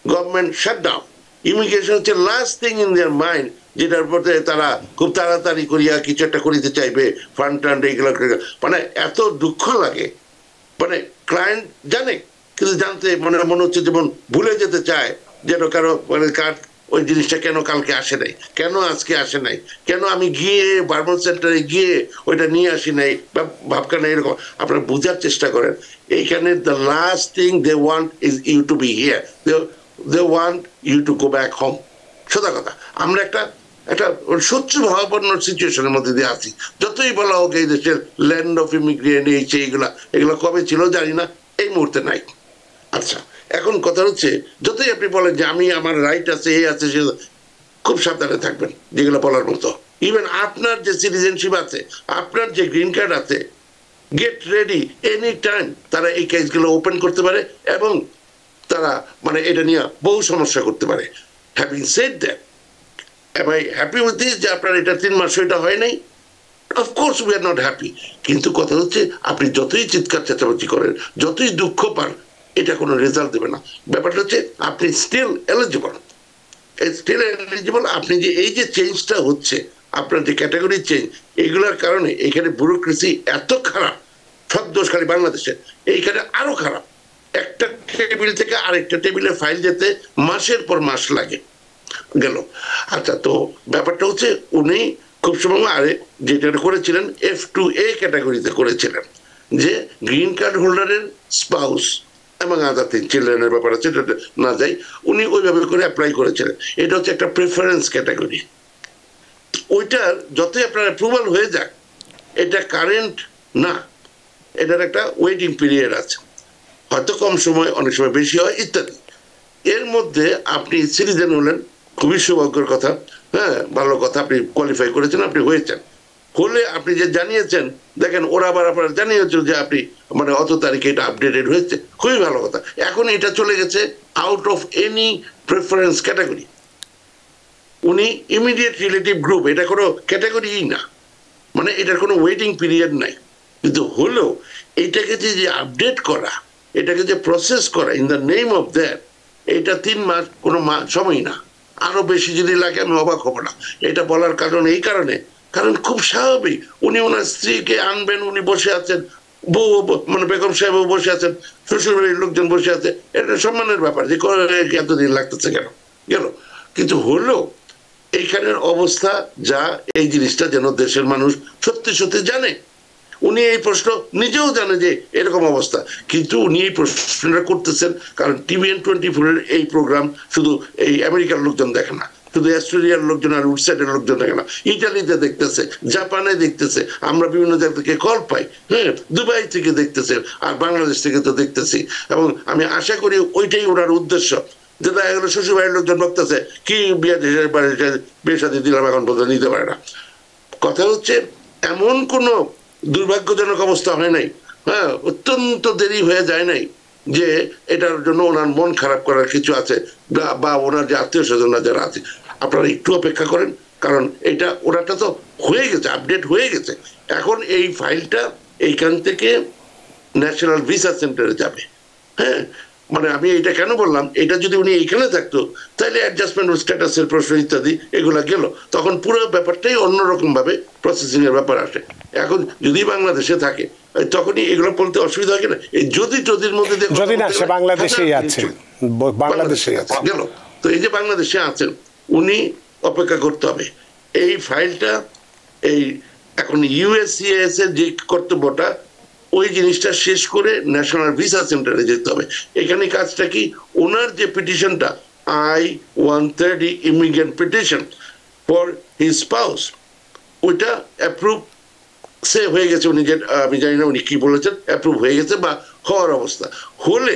government shutdown. Immigration হচ্ছে last thing in their mind, যেটার পরে তারা খুব তাড়াতাড়ি করিয়া কিছু একটা করিতে চাইবে, ফান্ড টান্ড এগুলো। মানে এত দুঃখ লাগে, মানে ক্লায়েন্ট জানে কিন্তু জানতে মনে হচ্ছে যেমন ভুলে যেতে চায়, যেন কারো মানে কার ওই জিনিসটা কেন কালকে আসে নাই, কেন আজকে আসে নাই, কেন আমি গিয়ে বার্মন সেন্টারে গিয়ে ওইটা নিয়ে আসি নাই, ভাবখানা এরকম। আপনারা বোঝার চেষ্টা করেন, এইখানে the last thing they want is you to be here, they want you to go back home. সোজা কথা, আমরা একটা সহ্য ভাবাপন্ন সিচুয়েশনের মধ্যে দিয়ে আছি। যতই বলা হোক এই দেশের ল্যান্ড অফ ইমিগ্রেন্ট, এগুলো কবে ছিল জানি না, এই মুহূর্তে নাই। আচ্ছা, এখন কথা হচ্ছে, যতই আপনি বলেন যে আমি আমার রাইট আছে, এই আছে, সে, খুব সাবধানে থাকবেন যেগুলো বলার মতো। ইভেন আপনার যে সিটিজেনশিপ আছে, আপনার যে গ্রিন কার্ড আছে, গেট রেডি, এনি টাইম তারা এই কেসগুলো ওপেন করতে পারে এবং তারা মানে এটা নিয়ে বহু সমস্যা করতে পারে। Having said that, am I happy with this, যে আপনার এটা 3 মাস এটা হয় নাই? Of course we are not happy. কিন্তু কথা হচ্ছে, আপনি যতই চিৎকার চেঁচামেচি করেন, যতই দুঃখ পান, এটা কোনো রেজাল্ট দেবে না। ব্যাপারটা হচ্ছে আপনি স্টিল এলিজিবল। আপনি যে এই যে চেঞ্জটা হচ্ছে, আপনার যে ক্যাটাগরি চেঞ্জ, এইগুলোর কারণে এখানে ব্যুরোক্রেসি এত খারাপ, সব দোষ খালি বাংলাদেশের, এইখানে আরো খারাপ। একটা টেবিল থেকে আরেকটা টেবিলে ফাইল যেতে মাসের পর মাস লাগে গেল। আচ্ছা, তো ব্যাপারটা হচ্ছে উনি খুব সময় যেটা করেছিলেন F2A ক্যাটাগরিতে করেছিলেন, যে গ্রিন কার্ড হোল্ডারের স্পাউস এবং আদার থিং, চিলড্রেনের ব্যাপার আছে, না যাই, উনি ওইভাবে করে অ্যাপ্লাই করেছিলেন। এটা হচ্ছে একটা প্রেফারেন্স ক্যাটাগরি। ওইটার যতই আপনার অ্যাপ্রুভাল হয়ে যাক, এটা কারেন্ট না, এটার একটা ওয়েটিং পিরিয়ড আছে, হয়তো কম সময়, অনেক সময় বেশি হয় ইত্যাদি। এর মধ্যে আপনি সিটিজেন হলেন, খুবই সৌভাগ্যের কথা, হ্যাঁ, ভালো কথা, আপনি কোয়ালিফাই করেছেন, আপনি হয়েছেন। হলে আপনি যে জানিয়েছেন, দেখেন ওরা আবার আপনার জানিয়েছিল যে আপনি মানে অত তারিখে এটা আপডেটেড হয়েছে, খুবই ভালো কথা। এখন এটা চলে গেছে out of any preference category. উনি ইমিডিয়েট রিলেটিভ গ্রুপ, এটা কোনো ক্যাটাগরিই না, মানে এটার কোনো ওয়েটিং পিরিয়ড নাই। কিন্তু হলেও এটাকে যে আপডেট করা, এটাকে যে প্রসেস করা in the name of that, এটা 3 মাস কোনো সময় না, আরো বেশি যদি লাগে আমি অবাক হব না। এটা বলার কারণ এই কারণে, কারণ খুব স্বাভাবিক, উনি ওনার স্ত্রীকে আনবেন, উনি বসে আছেন, বউ মানে বেগম সাহেবও বসে আছেন, শ্বশুর বাড়ির লোকজন বসে আছে, এটা সম্মানের ব্যাপার যে এতদিন লাগতেছে কেন গেল। কিন্তু হলো এইখানের অবস্থা যা, এই জিনিসটা যেন দেশের মানুষ সত্যি সত্যি জানে। উনি এই প্রশ্ন নিজেও জানে যে এরকম অবস্থা, কিন্তু উনি এই প্রশ্নটা করতেছেন কারণ TVN 24 এর এই প্রোগ্রাম শুধু এই আমেরিকার লোকজন দেখে না, শুধু অস্ট্রেলিয়ার লোকজন আর আউটসাইডের লোকজন দেখে না, ইটালিতে দেখতেছে, জাপানে দেখতেছে, আমরা বিভিন্ন জায়গা থেকে কল পাই, হ্যাঁ, দুবাই থেকে দেখতেছে, আর বাংলাদেশ থেকে তো দেখতেছি। এবং আমি আশা করি ওইটাই ওনার উদ্দেশ্য, যেটা এগুলো শ্বশুর বাড়ির লোকজন বলতেছে কি বিয়ে সাথে দিলাম এখন পর্যন্ত নিতে পারে না। কথা হচ্ছে এমন কোন দুর্ভাগ্যজনক অবস্থা হয় নাই, হ্যাঁ, অত্যন্ত দেরি হয়ে যায় নাই যে এটার জন্য ওনার মন খারাপ করার কিছু আছে, বা ওনার যে আত্মীয় স্বজনরা যারা আছে, আপনারা একটু অপেক্ষা করেন, কারণ এটা ওনাটা তো হয়ে গেছে, আপডেট হয়ে গেছে। এখন এই ফাইলটা এইখান থেকে ন্যাশনাল ভিসা সেন্টারে যাবে। হ্যাঁ, মানে আমি এটা কেন বললাম, এটা যদি উনি এইখানে থাকতো তাহলে অ্যাডজাস্টমেন্ট অফ স্ট্যাটাসের প্রশ্ন ইত্যাদি এগুলা গেল, তখন পুরো ব্যাপারটাই অন্যরকম ভাবে প্রসেসিং এর ব্যাপার আসে। এখন যদি বাংলাদেশে থাকে তখনই এগুলো বলতে অসুবিধা হয় না, এই যদির মধ্যে যদি না সে বাংলাদেশেই আছে, বাংলাদেশেই আছে গেল। তো এই যে বাংলাদেশে আছেন, উনি অপেক্ষা করতে হবে এই ফাইলটা, এই এখন USCIS এর যে কর্তব্যটা, ওই জিনিসটা শেষ করে ন্যাশনাল ভিসা সেন্টারে যেতে হবে। এখানে কাজটা কি, ওনার যে পিটিশনটা I-130 immigrant petition for his spouse, ওইটা অ্যাপ্রুভ সে হয়ে গেছে, উনি যে আমি জানি না উনি কি বলেছেন, অ্যাপ্রুভ হয়ে গেছে বা হওয়ার অবস্থা হলে,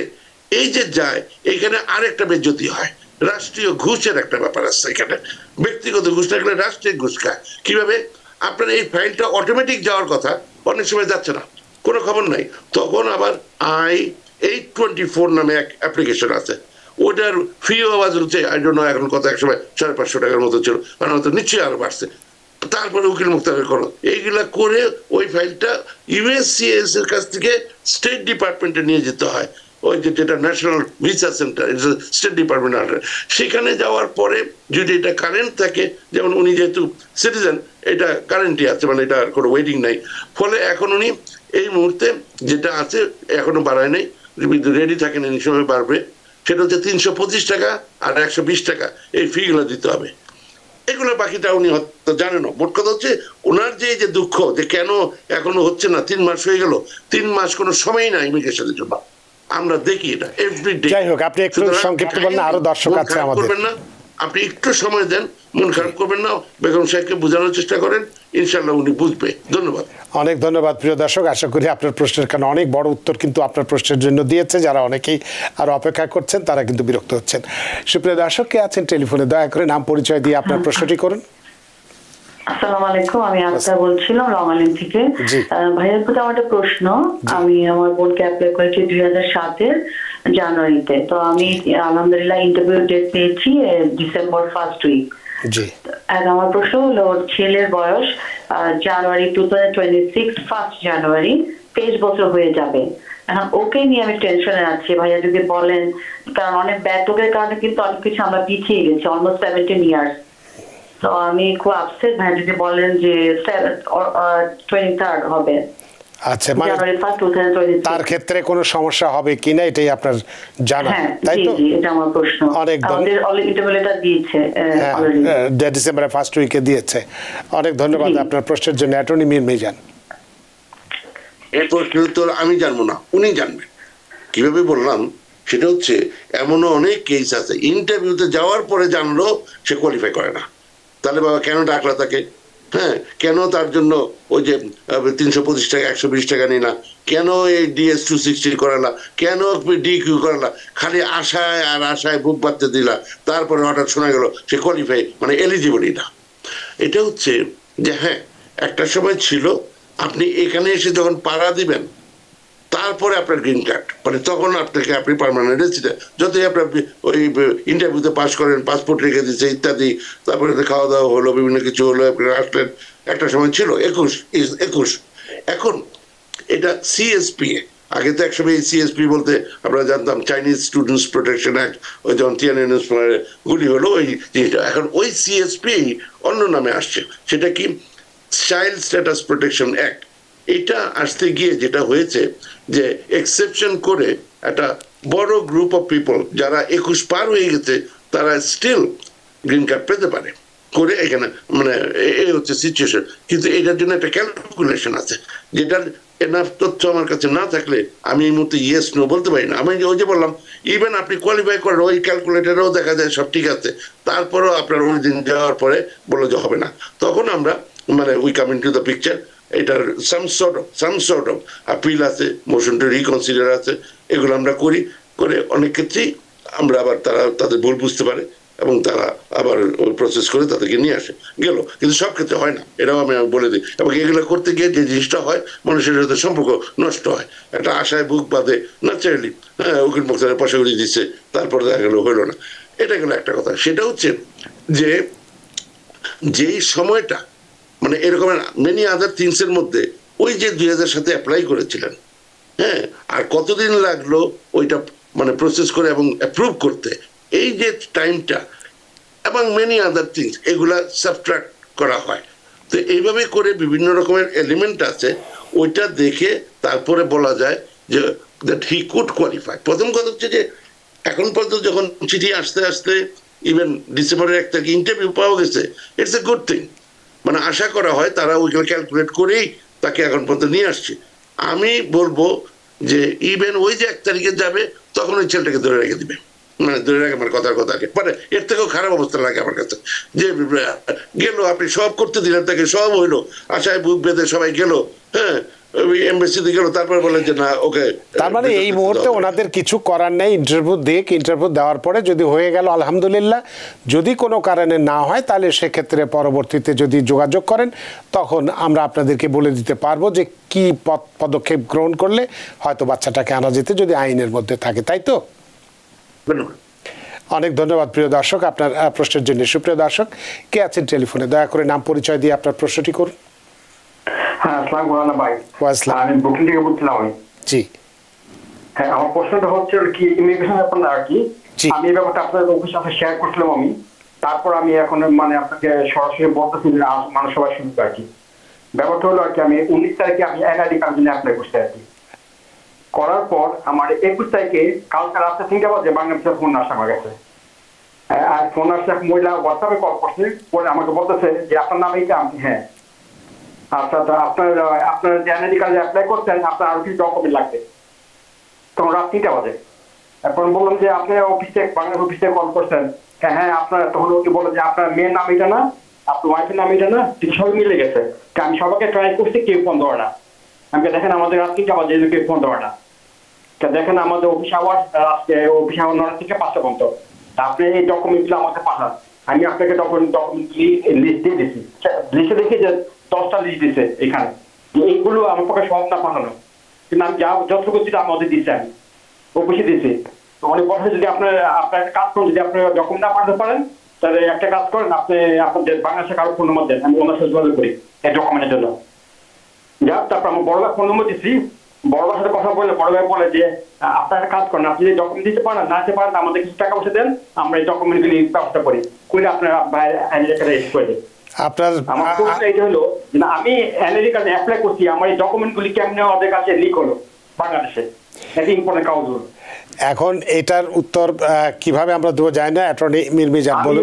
এই যে যায় এখানে আরেকটা বেজ্জতি হয়, রাষ্ট্রীয় ঘুষের একটা ব্যাপার আছে এখানে, ব্যক্তিগত ঘুষ থাকলে রাষ্ট্রীয় ঘুষ খায় কিভাবে। আপনার এই ফাইলটা অটোমেটিক যাওয়ার কথা, অনেক সময় যাচ্ছে না, কোনো খবর নাই, তখন আবার I-824 নামে এক অ্যাপ্লিকেশন আছে, ওটার ফি আওয়াজ হচ্ছে আই ডোন্ট নো, এখন কত, এক সময় 550 টাকার মতো ছিল, কারণ হয়তো নিশ্চয়ই আরো বাড়ছে। তারপরে উকিল মুক্তারের করো, এইগুলা করে ওই ফাইলটা USCIS এর কাছ থেকে স্টেট ডিপার্টমেন্টে নিয়ে যেতে হয়, ওই যেটা national visa centre, state department আন্ডারে। সেখানে যাওয়ার পরে যদি এটা কারেন্ট থাকে, যেমন উনি যেহেতু সিটিজেন, এটা কারেন্টই আছে, মানে এটা কোনো ওয়েটিং নাই, ফলে এখন উনি এই মুহূর্তে যেটা আছে এখনো বাড়ায় নাই, রেডি থাকেন এই সময় বাড়বে, সেটা হচ্ছে 325 টাকা আর 120 টাকা, এই ফিগুলো দিতে হবে। এগুলো বাকিটা উনি হয়তো জানেন না। মোট কথা হচ্ছে ওনার যে দুঃখ যে কেন এখনো হচ্ছে না, 3 মাস হয়ে গেল, 3 মাস কোনো সময় না ইমিগ্রেশনের জন্য, আমরা দেখি এটা এভরিডে। যাই হোক, আপনি একটু সংক্ষিপ্ত বলেন, আরো দর্শক আছে আমাদের, না আপনি একটু সময় দেন, মন খারাপ করবেন না, বেগম সাহেবকে বোঝানোর চেষ্টা করেন, ইনশাআল্লাহ উনি বুঝবে। ধন্যবাদ। অনেক ধন্যবাদ প্রিয় দর্শক, আশা করি আপনার প্রশ্নের কারণে অনেক বড় উত্তর কিন্তু আপনার প্রশ্নের জন্য দিয়েছে, যারা অনেকেই আর অপেক্ষা করছেন তারা কিন্তু বিরক্ত হচ্ছেন। সুপ্রিয় দর্শক, কে আছেন টেলিফোনে, দয়া করে নাম পরিচয় দিয়ে আপনার প্রশ্নটি করুন। আসসালামু আলাইকুম, আমি আক্তার বলছিলাম রমালিন থেকে। ভাইয়ের প্রতি আমার একটা প্রশ্ন, আমি আমার বোনকে অ্যাপ্লাই করেছি 2007 জানুয়ারিতে, তো আমি আলহামদুলিল্লাহ ইন্টারভিউ ডেট পেয়েছি ডিসেম্বর ফার্স্ট উইক। আমার প্রশ্ন হলো, ওর ছেলের বয়স জানুয়ারি 2026 ফার্স্ট জানুয়ারি 23 বছর হয়ে যাবে। এখন ওকে নিয়ে আমি টেনশনে আছি, ভাইয়া যদি বলেন, কারণ অনেক ব্যাকলগের কারণে কিন্তু অনেক কিছু আমরা পিছিয়ে গেছি, অলমোস্ট 17 ইয়ার্স। তো আমি খুব আপসেট, ভাই যদি বলেন যে 23rd হবে। আচ্ছা, মানে তার ক্ষেত্রে কোনো সমস্যা হবে কিনা এটাই আপনার জানা, তাই তো? এটা আমার প্রশ্ন। অনেক ইন্টারভিউটা দিয়েছে ডিসেম্বরের ফার্স্ট উইকে দিয়েছে। অনেক ধন্যবাদ আপনার প্রশ্নের জন্য। অ্যাটর্নি মীর মিজান, এই প্রশ্নের উত্তর আমি জানবো না, উনি জানবেন। কিভাবে বললাম সেটা হচ্ছে, এমনও অনেক কেস আছে ইন্টারভিউতে যাওয়ার পরে জানলো সে কোয়ালিফাই করে না, তাহলে বাবা কেন ডাকলা তাকে? হ্যাঁ, কেন তার জন্য ওই যে 325 টাকা 120 টাকা নিলা, কেন এই DS 260 করালা, কেন DQ করালা, খালি আশায় আর আশায় বুক বাঁধতে দিলা, তারপরে হঠাৎ শোনা গেল সে কোয়ালিফাই মানে এলিজিবলই না। এটা হচ্ছে যে হ্যাঁ, একটা সময় ছিল আপনি এখানে এসে যখন পাড়া দিবেন তারপরে আপনার গ্রিন কার্ড, মানে তখন আপনাকে আপনি পার্মানেন্ট রেসিডেন্ট, যতই আপনি ওই ইন্টারভিউতে পাস করেন, পাসপোর্ট রেখে দিচ্ছে ইত্যাদি, তারপরে খাওয়া দাওয়া হলো, বিভিন্ন কিছু হলো, আপনি আসলেন, একটা সময় ছিল 21। এখন এটা সিএসপিএ, আগে তো একসময় সিএসপি বলতে আমরা জানতাম চাইনিজ স্টুডেন্টস প্রোটেকশন অ্যাক্ট, ওই যখন তিয়ানজিন স্কোয়ারে গুলি হলো ওই জিনিসটা, এখন ওই সিএসপি অন্য নামে আসছে, সেটা কি চাইল্ড স্ট্যাটাস প্রোটেকশন অ্যাক্ট। এটা আসতে গিয়ে যেটা হয়েছে যে এক্সেপশন করে একটা বড় গ্রুপ অফ পিপল যারা 21 পার হয়ে গেছে তারা স্টিল গ্রিন কার্ড পেতে পারে করে এখানে, মানে এই হচ্ছে সিচুয়েশন। কিন্তু এটার জন্য একটা ক্যালকুলেশন আছে, যেটার এনাফ তথ্য আমার কাছে না থাকলে আমি এই মুহূর্তে ইয়েস নো বলতে পারি না। আমি ওই যে বললাম, ইভেন আপনি কোয়ালিফাই করেন ওই ক্যালকুলেটারেও দেখা যায় সব ঠিক আছে, তারপরেও আপনার ওই দিন যাওয়ার পরে বলে যে হবে না, তখন আমরা মানে we come into the picture. এটার সাম সর্ট অফ আপিল আছে, মোশন টু রিকনসিডার আছে, এগুলো আমরা করে অনেক ক্ষেত্রেই আমরা আবার তারা তাদের ভুল বুঝতে পারে এবং তারা আবার ওই প্রসেস করে তাদেরকে নিয়ে আসে গেল। কিন্তু সব ক্ষেত্রে হয় না, এটাও আমি বলে দিই। এবং এগুলো করতে গিয়ে যে জিনিসটা হয়, মানুষের সাথে সম্পর্ক নষ্ট হয়, একটা আশায় বুক বাঁধে ন্যাচারালি, হ্যাঁ উকিল মুক্তারের পয়সা করে দিচ্ছে, তারপরে দেখা গেলো হইলো না। এটা গেলো একটা কথা। সেটা হচ্ছে যে যেই সময়টা মানে এরকম মেনি আদার থিংস এর মধ্যে ওই যে 2000 সাথে অ্যাপ্লাই করেছিলেন, হ্যাঁ, আর কতদিন লাগলো ওইটা মানে প্রসেস করে এবং অ্যাপ্রুভ করতে, এই যে টাইমটা এবং মেনি আদার থিংস এগুলা সাবট্রাক্ট করা হয়। তো এইভাবে করে বিভিন্ন রকমের এলিমেন্ট আছে, ওইটা দেখে তারপরে বলা যায় যে দ্যাট হি কুড কোয়ালিফাই। প্রথম কথা হচ্ছে যে এখন পর্যন্ত যখন চিঠি আসতে আসতে ইভেন ডিসেম্বরের 1 তারিখে ইন্টারভিউ পাওয়া গেছে, ইটস এ গুড থিং। মানে আশা করা হয় তারা ওইগুলো ক্যালকুলেট করেই তাকে এখন পর্যন্ত নিয়ে আসছে। আমি বলবো যে ইভেন ওই যে 1 তারিখে যাবে তখন ওই ছেলেটাকে ধরে রেখে দিবে, মানে ধরে রাখে আমার কথাকে, মানে এর থেকেও খারাপ অবস্থা লাগে আমার কাছে যে গেল, আপনি সব করতে দিলেন তাকে, সব হইলো, আশায় বুক বেঁধে সবাই গেল, হ্যাঁ এমবাসিতে গেল, তারপর বলেন যে না ওকে। তার মানে এই মুহূর্তে ওনাদের কিছু করার নেই, ইন্টারভিউ দেওয়ার পরে যদি হয়ে গেল আলহামদুলিল্লাহ, যদি কোনো কারণে না হয় তাহলে সেক্ষেত্রে পরবর্তীতে যদি যোগাযোগ করেন তখন আমরা আপনাদেরকে বলে দিতে পারবো যে কি পদক্ষেপ গ্রহণ করলে হয়তো বাচ্চাটাকে আনা যেতে, যদি আইনের মধ্যে থাকে, তাই তো? অনেক ধন্যবাদ প্রিয় দর্শক আপনার প্রশ্নের জন্য। সুপ্রিয় দর্শক, কে আছেন টেলিফোনে? দয়া করে নাম পরিচয় দিয়ে আপনার প্রশ্নটি করুন। হ্যাঁ, আসসালামু আলাইকুম ভাই। আমি বুকিং থেকে বলছিলাম। জি হ্যাঁ, আমার প্রশ্নটা হচ্ছে কি ইমিগ্রেশন ব্যাপার আর কি। আমি এই ব্যাপারটা আপনাদের অফিসে সাথে শেয়ার করছিলাম আমি, তারপর আমি এখন মানে আপনাকে সরাসরি বলতেছি যে মানুষ সবাই শুনতে আর কি। ব্যাপারটা হলো আর কি, আমি 19 তারিখে আমি এনআইডি কার্ড জন্য অ্যাপ্লাই করছি আর কি। করার পর আমার 21 তারিখে কালকে রাত্রে 3টা বাজে বাংলাদেশের ফোন আসে আমার কাছে। আর ফোন আসছে, এক মহিলা হোয়াটসঅ্যাপে কল করছে, পরে আমাকে বলতেছে যে আপনার নাম এইটা। আমি হ্যাঁ, আচ্ছা আপনার যে এনআইডি কার্ডে অ্যাপ্লাই করছেন আপনার আরো কিছু ডকুমেন্ট লাগবে। তখন রাত 3টা বাজে। এখন বললাম যে আপনি অফিস থেকে বাংলাদেশ অফিস থেকে কল করছেন। হ্যাঁ আপনার, তখন ওকে বলে যে আপনার মেয়ের নাম এটা না, আপনার ওয়াইফের নাম এটা না, সবই মিলে গেছে। আমি সবাইকে ট্রাই করছি, কেউ ফোন ধরে না। আমি দেখেন আমাদের রাত 3টা বাজে কেউ ফোন ধরে না। দেখেন আমাদের অফিস আওয়ার আজকে অফিস আওয়ার 9টা থেকে 5টা পর্যন্ত। আপনি এই ডকুমেন্টগুলো আমাকে পাঠান, আমি আপনাকে ডকুমেন্টগুলি লিস্ট দিয়ে দিচ্ছি। লিস্টে দেখি যে 10টা লিস্ট দিচ্ছে এখানে, এইগুলো আমার পক্ষে সব না পাঠানো, কিন্তু আমি যা যতটুকু দিতে আমাদের দিচ্ছি, আমি অফিসে দিচ্ছি। তো অনেক কথা, যদি আপনার একটা কাজ করেন, যদি আপনার ডকুমেন্ট না পাঠাতে পারেন তাহলে একটা কাজ করেন, আপনি আপনাদের বাংলাদেশে কারো ফোন নম্বর দেন, আমি ওনার সাথে যোগাযোগ করি এই ডকুমেন্টের জন্য। যাক, তারপর আমার বড় ভাই ফোন নম্বর দিচ্ছি, বড় ভাইয়ের সাথে কথা বলে বড় ভাই বলে যে আপনার একটা কাজ করেন, আপনি যদি ডকুমেন্ট দিতে পারেন, না দিতে পারেন আমাদের কিছু টাকা পয়সা দেন, আমরা এই ডকুমেন্টগুলি ব্যবস্থা করি করে আপনার ভাইয়ের এনআইডি রেজিস্টার করে দেন। আমার প্রশ্ন এটা হলো যে আমি এনআইডি কার্ডে অ্যাপ্লাই করছি, আমার এই ডকুমেন্টগুলি কেমনে ওদের কাছে লিক হলো বাংলাদেশে? এটা ইম্পর্টেন্ট কাজ হলো। এখন এটার উত্তর কিভাবে আমরা দেবো জানি না। অ্যাটর্নি মীর মিজান বলুন।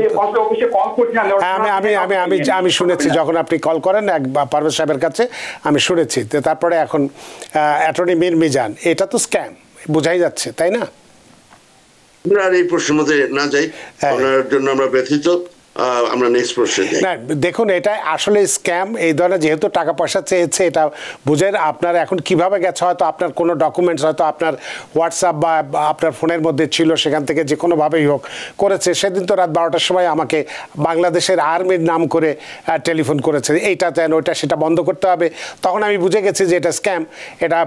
আমি শুনেছি যখন আপনি কল করেন পারভেজ সাহেবের কাছে, আমি শুনেছি। তারপরে এখন অ্যাটর্নি মীর মিজান, এটা তো স্ক্যাম বোঝাই যাচ্ছে, তাই না? আমরা এই প্রশ্নের মধ্যে না যাই, ওনার জন্য আমরা ব্যথিত। আমরা নেক্সট প্রশ্নে যাই। না দেখুন, এটা আসলে স্ক্যাম। এই ধরনের যেহেতু টাকা পয়সা চেয়েছে, এটা বুঝেন আপনার এখন কিভাবে গেছে, হয়তো আপনার কোনো ডকুমেন্টস হয়তো আপনার হোয়াটসঅ্যাপ বা আপনার ফোনের মধ্যে ছিল, সেখান থেকে যে কোনোভাবেই হোক করেছে। সেদিন তো রাত 12টার সময় আমাকে বাংলাদেশের আর্মির নাম করে টেলিফোন করেছে, এইটা দেন ওইটা সেটা বন্ধ করতে হবে। তখন আমি বুঝে গেছি যে এটা স্ক্যাম, এটা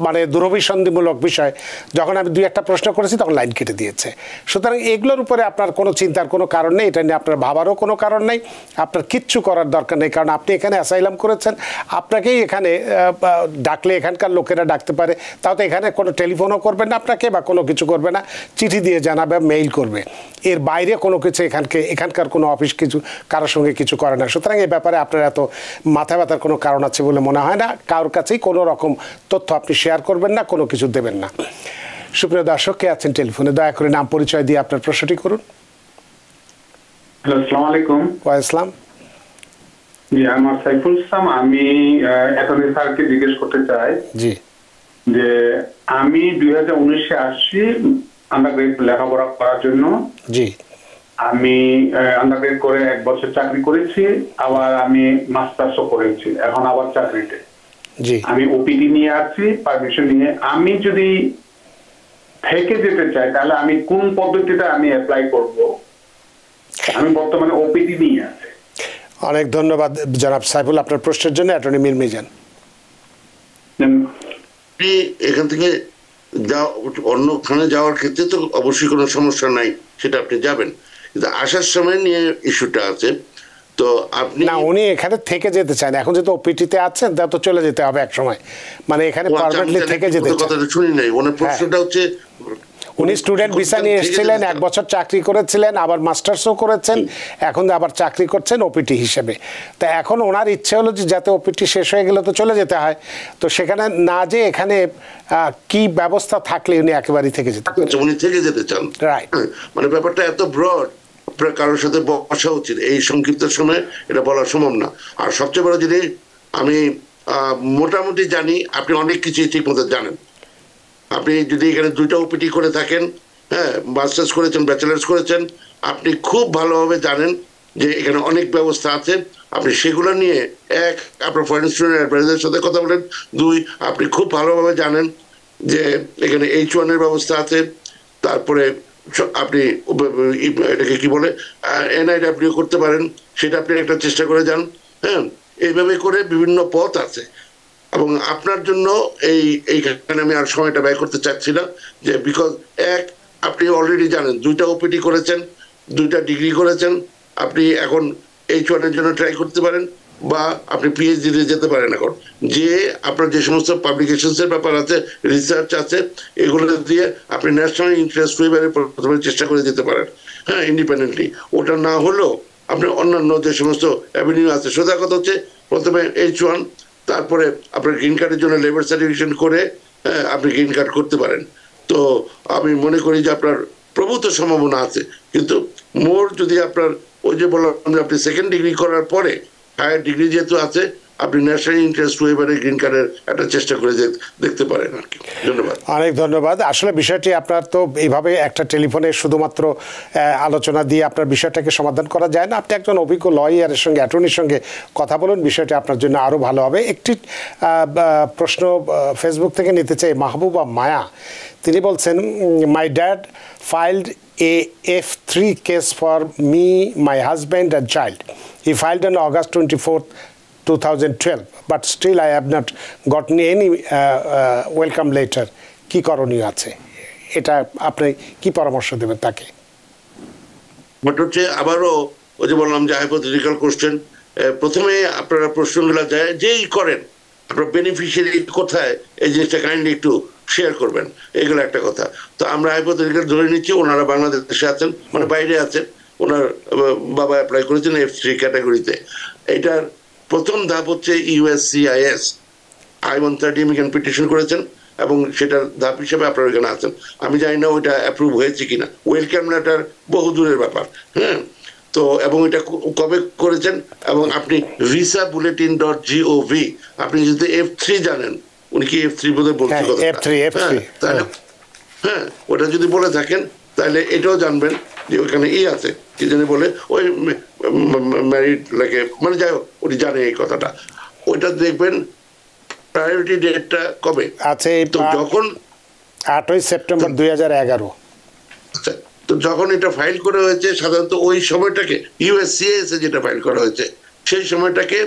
মানে দুরভিসন্ধিমূলক বিষয়। যখন আমি 2-1টা প্রশ্ন করেছি তখন লাইন কেটে দিয়েছে। সুতরাং এগুলোর উপরে আপনার কোনো চিন্তার কোনো কারণ নেই, এটা নিয়ে আপনার ভাবারও কোনো কারণ নেই, আপনার কিচ্ছু করার দরকার নেই। কারণ আপনি এখানে অ্যাসাইলাম করেছেন, আপনাকেই এখানে ডাকলে এখানকার লোকেরা ডাকতে পারে, তাও তো এখানে কোনো টেলিফোনও করবে না আপনাকে বা কোনো কিছু করবে না, চিঠি দিয়ে জানাবে, মেইল করবে। এর বাইরে কোনো কিছু এখানকার কোনো অফিস কিছু কারোর সঙ্গে কিছু করে না। সুতরাং এই ব্যাপারে আপনার এত মাথা ব্যথার কোনো কারণ আছে বলে মনে হয় না। কারোর কাছেই কোনো রকম তথ্য আপনি শেয়ার করবেন না, কোনো কিছু দেবেন না। সুপ্রিয় দর্শক, কে আছেন টেলিফোনে? দয়া করে নাম পরিচয় দিয়ে আপনার প্রশ্নটি করুন। হ্যালো, আসসালামু আলাইকুম। ওয়ালাইকুম। জি, আমার সাইফুল ইসলাম। আমি অ্যাটর্নি স্যারকে জিজ্ঞেস করতে চাই জি যে আমি 2019-এ আসছি আন্ডারগ্রেড লেখাপড়া করার জন্য। জি, আমি আন্ডারগ্রেড করে 1 বছর চাকরি করেছি, আবার আমি মাস্টার্সও করেছি, এখন আবার চাকরিতে। জি, আমি ওপিডি নিয়ে আসছি, পারমিশন নিয়ে। আমি যদি থেকে যেতে চাই তাহলে আমি কোন পদ্ধতিতে আমি অ্যাপ্লাই করব? আমি বর্তমানে ওপিডি নিয়ে আছি। অনেক ধন্যবাদ জনাব সাইফুল আপনার প্রশ্নের জন্য। অ্যাটর্নি মীর মিজান। আপনি এখান থেকে অন্যখানে যাওয়ার ক্ষেত্রে তো অবশ্যই কোনো সমস্যা নাই, সেটা আপনি যাবেন, কিন্তু আসার সময় নিয়ে ইস্যুটা আছে। তো আপনি না, উনি এখানে থেকে যেতে চান, এখন যেহেতু ওপিটিতে আছেন তা তো চলে যেতে হবে এক সময়, মানে এখানে পার্মানেন্টলি থেকে যেতে চান। কথাটা শুনি নাই, ওনার প্রশ্নটা হচ্ছে উনি স্টুডেন্ট ভিসা নিয়ে এসেছিলেন, 1 বছর চাকরি করেছিলেন, আবার মাস্টার্সও করেছেন, এখন আবার চাকরি করছেন ওপিটি হিসেবে। তা এখন ওনার ইচ্ছে হলো যে যাতে ওপিটি শেষ হয়ে গেলে তো চলে যেতে হয়, তো সেখানে না যে এখানে কি ব্যবস্থা থাকলে উনি একেবারেই থেকে যেতে পারেন। উনি থেকে যেতে চান, রাইট। মানে ব্যাপারটা এত ব্রড, আপনার কারোর সাথে বসা উচিত, এই সংক্ষিপ্ত সময়ে এটা বলা সম্ভব না। আর সবচেয়ে বড় জিনিস, আমি মোটামুটি জানি আপনি অনেক কিছুই ঠিক মতো জানেন। আপনি যদি এখানে 2টা ওপিটি করে থাকেন, হ্যাঁ, মাস্টার্স করেছেন, ব্যাচেলার্স করেছেন, আপনি খুব ভালোভাবে জানেন যে এখানে অনেক ব্যবস্থা আছে। আপনি সেগুলো নিয়ে আপনার ফরেন স্টুডেন্ট অ্যাডভাইজারের সাথে কথা বলেন। 2, আপনি খুব ভালোভাবে জানেন যে এখানে H1 এর ব্যবস্থা আছে। তারপরে আপনি এটাকে কি বলে NIW করতে পারেন, সেটা আপনি একটা চেষ্টা করে যান। হ্যাঁ, এইভাবে করে বিভিন্ন পথ আছে। এবং আপনার জন্য এইখানে আমি আর সময়টা ব্যয় করতে চাচ্ছি না, যে বিকজ আপনি অলরেডি জানেন 2টা ওপিটি করেছেন, 2টা ডিগ্রি করেছেন, আপনি এখন H1 এর জন্য ট্রাই করতে পারেন, বা আপনি PhD তে যেতে পারেন। এখন যে আপনার যে সমস্ত পাবলিকেশনসের ব্যাপার আছে, রিসার্চ আছে, এগুলো দিয়ে আপনি ন্যাশনাল ইন্টারেস্ট ওয়েবারে প্রথমে চেষ্টা করে যেতে পারেন, হ্যাঁ, ইন্ডিপেন্ডেন্টলি। ওটা না হলেও আপনি অন্যান্য যে সমস্ত অ্যাভিনিউ আছে, সোজা কথা হচ্ছে প্রথমে H1, তারপরে আপনার গ্রিন কার্ডের জন্য লেবার সার্টিফিকেশন করে আপনি গ্রিন কার্ড করতে পারেন। তো আমি মনে করি যে আপনার প্রভূত সম্ভাবনা আছে, কিন্তু মোর যদি আপনার ওই যে বললাম আপনি 2nd ডিগ্রি করার পরে হায়ার ডিগ্রি যেহেতু আছে, আপনি ন্যাশনাল ইন্টারেস্ট ওয়েবারে গ্রিন কার্ডের একটা চেষ্টা করে দেখতে পারেন আর কি। ধন্যবাদ। অনেক ধন্যবাদ। আসলে বিষয়টি আপনার তো এইভাবে একটা টেলিফোনে শুধুমাত্র আলোচনা দিয়ে আপনার বিষয়টাকে সমাধান করা যায় না। আপনি একজন অভিজ্ঞ লয়ারের সঙ্গে, অ্যাটর্নির সঙ্গে কথা বলুন, বিষয়টি আপনার জন্য আরও ভালো হবে। একটি প্রশ্ন ফেসবুক থেকে নিতে চাই। মাহবুবা মায়া, তিনি বলছেন, my dad filed a F3 case for me, my husband and child. He filed on August 24th, 2012, but still I have not gotten any welcome letter. কি করণীয় আছে, এটা আপনি কি পরামর্শ দেবেন তাকে? বাট হচ্ছে আবারও ওই যে বললাম যে হাইপোথেটিক্যাল কোশ্চেন, প্রথমে আপনারা প্রশ্নগুলো যেই করেন, আপনার বেনিফিশিয়ারি কোথায়, এই জিনিসটা কাইন্ডলি একটু শেয়ার করবেন, এগুলো একটা কথা। তো আমরা হাইপোথেটিক্যাল ধরে নিচ্ছি ওনারা বাংলাদেশে আছেন, মানে বাইরে আছেন, ওনার বাবা অ্যাপ্লাই করেছেন F3 ক্যাটাগরিতে। এটার প্রথম ধাপ হচ্ছে USCIS I-130 ইমিগ্রেন্ট পিটিশন করেছেন, এবং সেটার ধাপ হিসেবে আপনারা ওইখানে আছেন। আমি জানি না ওইটা অ্যাপ্রুভ হয়েছে কিনা, ওয়েলকাম লেটার বহু দূরের ব্যাপার, হ্যাঁ। তো এবং এটা কবে করেছেন, এবং আপনি visabulletin.gov, আপনি যদি F3 জানেন, উনি কি F3 বোধহয় বলছে কথা, তাহলে হ্যাঁ, ওটা যদি বলে থাকেন তাহলে এটাও জানবেন যে ওইখানে আছে কি জানি বলে ওই ম্যারিড লাগে মানে যাই হোক উনি জানে এই কথাটা, ওইটা দেখবেন প্রায়োরিটি ডেটটা কবে আছে। তো যখন 8ই সেপ্টেম্বর 2011, আচ্ছা, তো যখন এটা ফাইল করা হয়েছে সাধারণত ওই সময়টাকে ইউএসসিএস এ যেটা ফাইল করা হয়েছে সেই সময়টাকে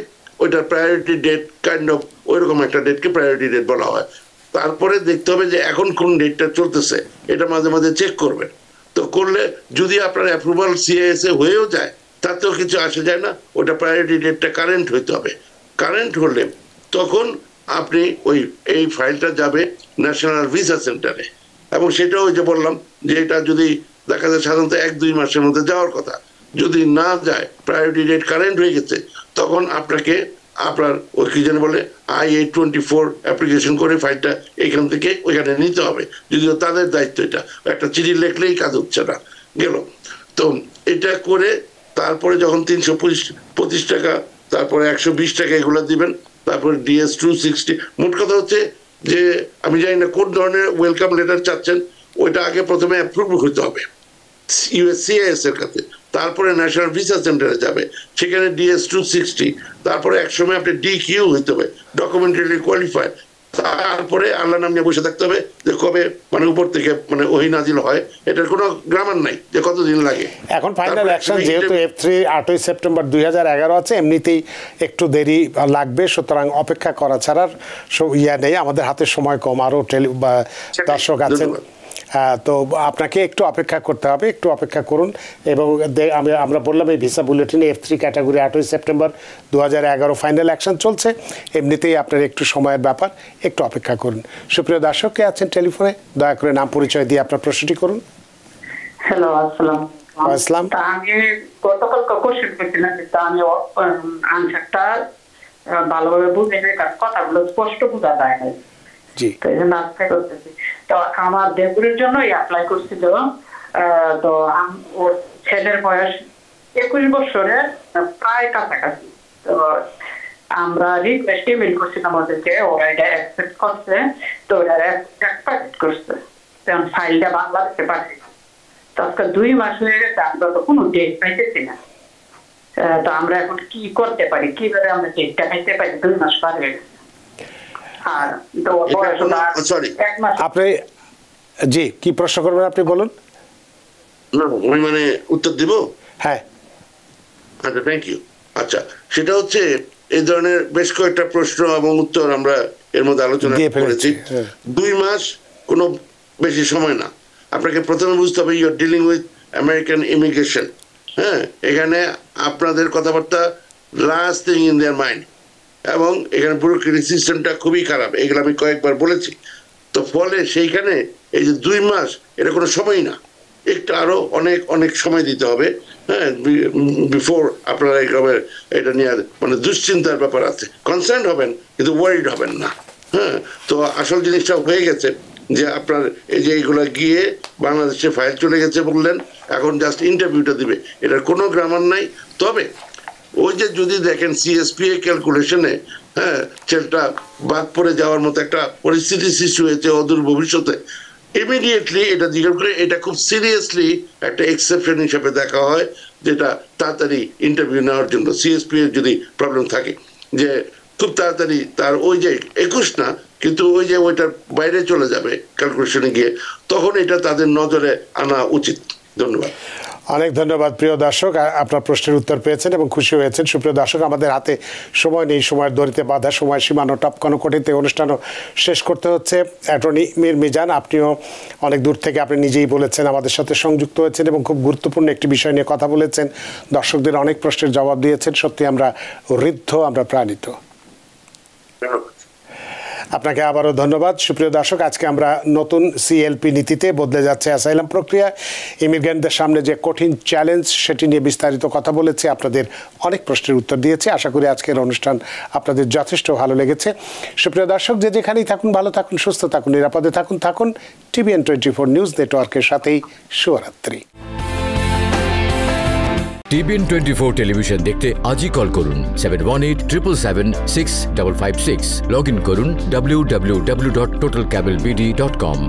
ওইটা প্রায়োরিটি ডেট কাইন্ড অফ ওইরকম একটা ডেটকে প্রায়োরিটি ডেট বলা হয়। তারপরে দেখতে হবে যে এখন কোন ডেটটা চলতেছে, এটা মাঝে মাঝে চেক করবেন। তো করলে যদি আপনার অ্যাপ্রুভাল সিএএস এ হয়েও যায় তাতেও কিছু আসে যায় না, ওটা প্রায়োরিটি ডেটটা কারেন্ট হইতে হবে। কারেন্ট হলে তখন আপনি ওই এই ফাইলটা যাবে ন্যাশনাল ভিসা সেন্টারে, এবং সেটাও যে বললাম যে এটা যদি দেখা যায় সাধারণত 1-2 মাসের মধ্যে যাওয়ার কথা, যদি না যায় প্রায়োরিটি ডেট কারেন্ট হয়ে গেছে তখন আপনাকে আপনার ওই কি যেন বলে I-824 অ্যাপ্লিকেশন করে ফাইলটা এখান থেকে ওইখানে নিতে হবে, যদিও তাদের দায়িত্ব, এটা একটা চিঠি লিখলেই কাজ হচ্ছে না গেল। তো এটা করে তারপরে যখন 325 টাকা তারপরে 120 টাকা এগুলো দিবেন, তারপরে DS-260, মোট কথা হচ্ছে যে আমি জানি না কোন ধরনের ওয়েলকাম লেটার চাচ্ছেন, ওইটা আগে প্রথমে অ্যাপ্রুভ হতে হবে ইউএসসিআইএস এর কাছে, তারপরে ন্যাশনাল ভিসা সেন্টারে যাবে, সেখানে DS-260, তারপরে একসময় আপনি DQ হইতে হবে, ডকুমেন্টারি কোয়ালিফাই, তারপরে আল্লাহ নাম নিয়ে বসে থাকতে হবে যে কবে মানে উপর থেকে মানে ওহি নাজিল হয়, এটার কোনো গ্রামার নাই যে কতদিন লাগে। এখন ফাইনাল অ্যাকশন যেহেতু F3 8ই সেপ্টেম্বর 2011 আছে, এমনিতেই একটু দেরি লাগবে, সুতরাং অপেক্ষা করা ছাড়ার ইয়া নেই, আমাদের হাতে সময় কম, আরও দর্শক আছেন, তো আপনাকে একটু অপেক্ষা করতে হবে, একটু অপেক্ষা করুন। এবং আমরা বললাম এই ভিসা বুলেটিনে F3 ক্যাটাগরি 8ই সেপ্টেম্বর 2011 ফাইনাল অ্যাকশন চলছে, এমনিতেই আপনার একটু সময়ের ব্যাপার, একটু অপেক্ষা করুন। সুপ্রিয় দর্শক কে আছেন টেলিফোনে, দয়া করে নাম পরিচয় দিয়ে আপনার প্রশ্নটি করুন। হ্যালো, আসসালাম। আমি গতকাল কোশ্চেন করছিলাম, আমি আনসারটা ভালোভাবে বুঝে নাই, কারণ কথাগুলো স্পষ্ট বোঝা যায় না, তো এই জন্য আজকে করতেছি। তো আমার দেবুরের জন্য অ্যাপ্লাই করছিল, তো ওর ছেলের বয়স 21 বছরের প্রায় কাছাকাছি। তো আমরা রিকোয়েস্ট ইমেল করছিলাম ওদেরকে, ওরা এটা অ্যাকসেপ্ট করছে, তো ওরা অ্যাকসেপ্ট করছে, তখন ফাইলটা বাংলাদেশে পাঠিয়ে। তো আজকে 2 মাস হয়ে গেছে, আমরা তো কোনো ডেট পাইতেছি না। তো আমরা এখন কি করতে পারি, কিভাবে আমরা ডেটটা পাইতে পারি? 2 মাস পার হয়ে গেছে। আপনি জি কি প্রশ্ন করবেন আপনি বলুন। আমি মানে উত্তর দিব? হ্যাঁ, আচ্ছা, থ্যাংক ইউ। আচ্ছা, সেটা হচ্ছে এই ধরনের বেশ কয়েকটা প্রশ্ন এবং উত্তর আমরা এর মধ্যে আলোচনা করেছি। 2 মাস কোনো বেশি সময় না। আপনাকে প্রথমে বুঝতে হবে you are dealing with American immigration. হ্যাঁ, এখানে আপনাদের কথাবার্তা last thing in their mind, এবং এখানে ব্যুরোক্রেটিক সিস্টেমটা খুবই খারাপ, এগুলো আমি কয়েকবার বলেছি। তো ফলে সেইখানে এই যে 2 মাস এটা কোনো সময় না, একটু আরো অনেক অনেক সময় দিতে হবে। হ্যাঁ, বিফোর আপনারা এইভাবে এটা নিয়ে মানে দুশ্চিন্তার ব্যাপার আছে, কনসার্ন হবেন কিন্তু ওয়ারিড হবেন না। হ্যাঁ, তো আসল জিনিসটা হয়ে গেছে যে আপনার এই যে এইগুলো গিয়ে বাংলাদেশে ফাইল চলে গেছে বললেন, এখন জাস্ট ইন্টারভিউটা দিবে, এটার কোনো গ্রামার নাই। তবে ওই যে যদি দেখেন CSPA ক্যালকুলেশনে হ্যাঁ ছেলেটা বাদ পড়ে যাওয়ার মতো একটা পরিস্থিতি সৃষ্টি হয়েছে অদূর ভবিষ্যতে, ইমিডিয়েটলি এটা জিজ্ঞেস করে এটা খুব সিরিয়াসলি একটা এক্সেপশন হিসেবে দেখা হয়, যেটা তাড়াতাড়ি ইন্টারভিউ নেওয়ার জন্য CSPA যদি প্রবলেম থাকে যে খুব তাড়াতাড়ি তার ওই যে 21 না কিন্তু ওই যে ওইটার বাইরে চলে যাবে ক্যালকুলেশনে গিয়ে, তখন এটা তাদের নজরে আনা উচিত। ধন্যবাদ। অনেক ধন্যবাদ প্রিয় দর্শক, আপনার প্রশ্নের উত্তর পেয়েছেন এবং খুশি হয়েছেন। সুপ্রিয় দর্শক, আমাদের হাতে সময় নেই, সময়ের দড়িতে বাধা, সময় সীমানো টপ কনকটিতে অনুষ্ঠানও শেষ করতে হচ্ছে। অ্যাটর্নি মীর মিজান, আপনিও অনেক দূর থেকে আপনি নিজেই বলেছেন আমাদের সাথে সংযুক্ত হয়েছেন এবং খুব গুরুত্বপূর্ণ একটি বিষয় নিয়ে কথা বলেছেন, দর্শকদের অনেক প্রশ্নের জবাব দিয়েছেন। সত্যি আমরা ঋদ্ধ, আমরা প্রাণিত। আপনাকে আবারও ধন্যবাদ। সুপ্রিয় দর্শক, আজকে আমরা নতুন CLP নীতিতে বদলে যাচ্ছে অ্যাসাইলাম প্রক্রিয়া, ইমিগ্রেন্টদের সামনে যে কঠিন চ্যালেঞ্জ সেটি নিয়ে বিস্তারিত কথা বলেছে, আপনাদের অনেক প্রশ্নের উত্তর দিয়েছে। আশা করি আজকের অনুষ্ঠান আপনাদের যথেষ্ট ভালো লেগেছে। সুপ্রিয় দর্শক, যে যেখানেই থাকুন ভালো থাকুন, সুস্থ থাকুন, নিরাপদে থাকুন। TVN 24 নিউজ নেটওয়ার্কের সাথেই শুভরাত্রি। TVN 24 টেলিভিশন দেখতে আজই কল করুন 7187776556। লগ ইন করুন www.totalcablebd.com।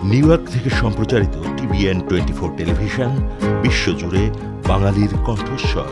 নিউ ইয়র্ক থেকে সম্প্রচারিত TVN 24 টেলিভিশন, বিশ্বজুড়ে বাঙালির কণ্ঠস্বর।